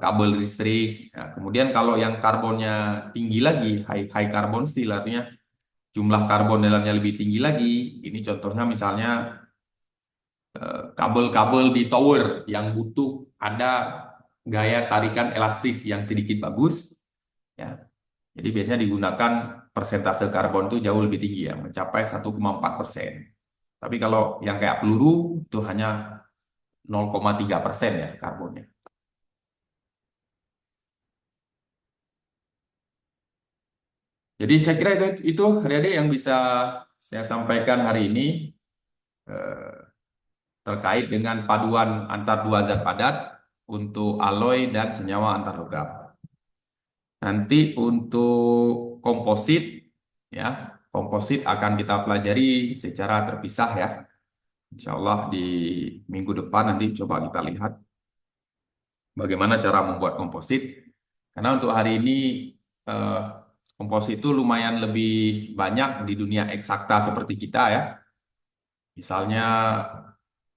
kabel listrik. Nah, kemudian kalau yang karbonnya tinggi lagi, high carbon steel artinya jumlah karbon dalamnya lebih tinggi lagi. Ini contohnya misalnya kabel-kabel di tower yang butuh ada gaya tarikan elastis yang sedikit bagus, ya. Jadi biasanya digunakan persentase karbon itu jauh lebih tinggi ya, mencapai 1,4%. Tapi kalau yang kayak peluru itu hanya 0,3% ya karbonnya. Jadi saya kira itu adik-adik yang bisa saya sampaikan hari ini eh, terkait dengan paduan antar dua zat padat untuk alloy dan senyawa antar logam. Nanti untuk komposit ya, komposit akan kita pelajari secara terpisah ya. Insya Allah di minggu depan nanti coba kita lihat bagaimana cara membuat komposit. Karena untuk hari ini eh, komposit itu lumayan lebih banyak di dunia eksakta seperti kita ya. Misalnya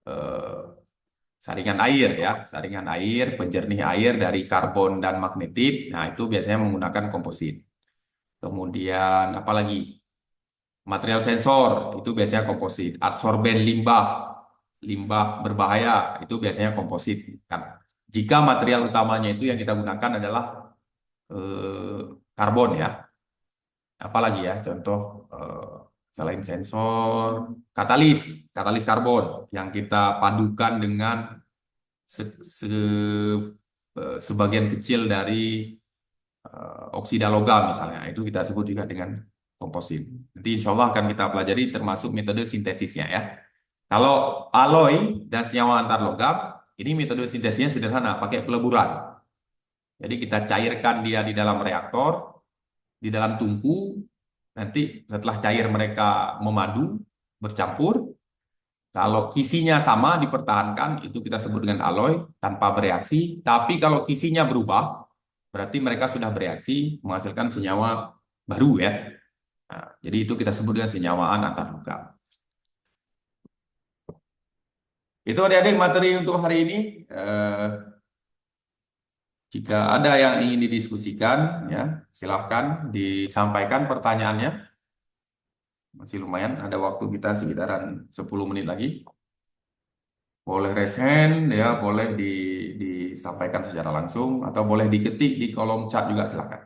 eh, saringan air ya, saringan air, penjernih air dari karbon dan magnetit. Nah, itu biasanya menggunakan komposit. Kemudian apalagi material sensor itu biasanya komposit. Adsorben limbah, limbah berbahaya itu biasanya komposit kan. Jika material utamanya itu yang kita gunakan adalah eh, karbon ya. Apalagi ya contoh eh, selain sensor, katalis, katalis karbon yang kita padukan dengan se- se- sebagian kecil dari oksida logam misalnya, itu kita sebut juga dengan komposit. Nanti insya Allah akan kita pelajari termasuk metode sintesisnya ya. Kalau alloy dan senyawa antar logam, ini metode sintesisnya sederhana, pakai peleburan. Jadi kita cairkan dia di dalam reaktor, di dalam tungku, nanti setelah cair mereka memadu, bercampur, kalau kisinya sama dipertahankan, itu kita sebut dengan alloy tanpa bereaksi. Tapi kalau kisinya berubah, berarti mereka sudah bereaksi menghasilkan senyawa baru ya. Nah, jadi itu kita sebut dengan senyawaan antar logam. Itu adik-adik materi untuk hari ini. Eh, Jika ada yang ingin didiskusikan, ya silahkan disampaikan pertanyaannya. Masih lumayan, ada waktu kita sekitaran 10 menit lagi. Boleh raise hand, ya boleh disampaikan secara langsung, atau boleh diketik di kolom chat juga silahkan.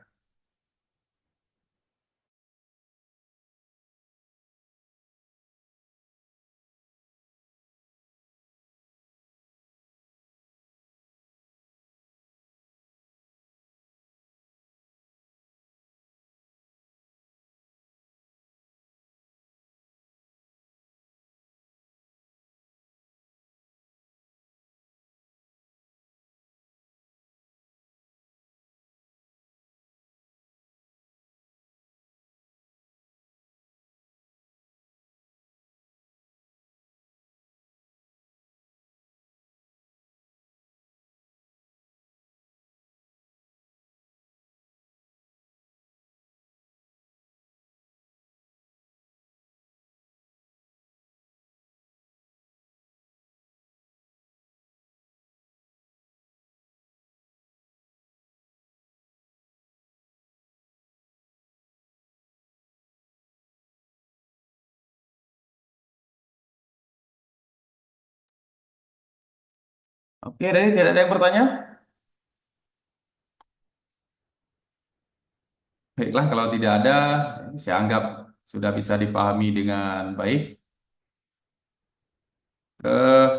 Oke, Dani, tidak ada yang bertanya? Baiklah, kalau tidak ada, saya anggap sudah bisa dipahami dengan baik. Eh,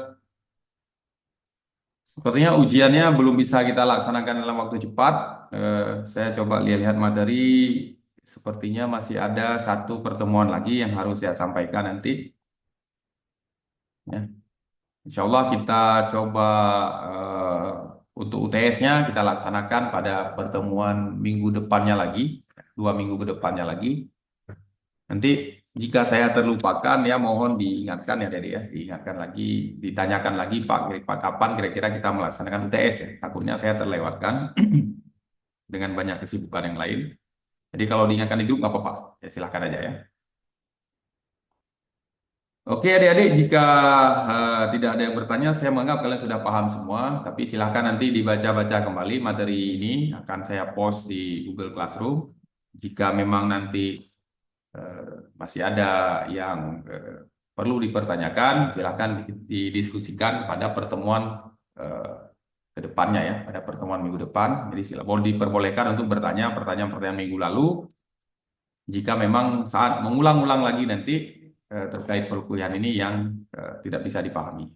Sepertinya ujiannya belum bisa kita laksanakan dalam waktu cepat. Saya coba lihat-lihat materi. Sepertinya masih ada satu pertemuan lagi yang harus saya sampaikan nanti. Ya. Insya Allah kita coba untuk UTS-nya kita laksanakan pada pertemuan minggu depannya lagi, 2 minggu ke depannya lagi. Nanti jika saya terlupakan ya mohon diingatkan ya Dedi ya, diingatkan lagi, ditanyakan lagi Pak kapan kira-kira kita melaksanakan UTS ya. Takutnya saya terlewatkan dengan banyak kesibukan yang lain. Jadi kalau diingatkan itu nggak apa-apa, ya silahkan aja ya. Oke adik-adik, jika tidak ada yang bertanya, saya menganggap kalian sudah paham semua. Tapi silahkan nanti dibaca-baca kembali materi ini, akan saya post di Google Classroom. Jika memang nanti eh, masih ada yang perlu dipertanyakan, silahkan didiskusikan pada pertemuan eh, ke depannya ya, pada pertemuan minggu depan. Jadi silakan diperbolehkan untuk bertanya pertanyaan-pertanyaan minggu lalu. Jika memang saat mengulang-ulang lagi nanti terkait perkuliahan ini yang tidak bisa dipahami.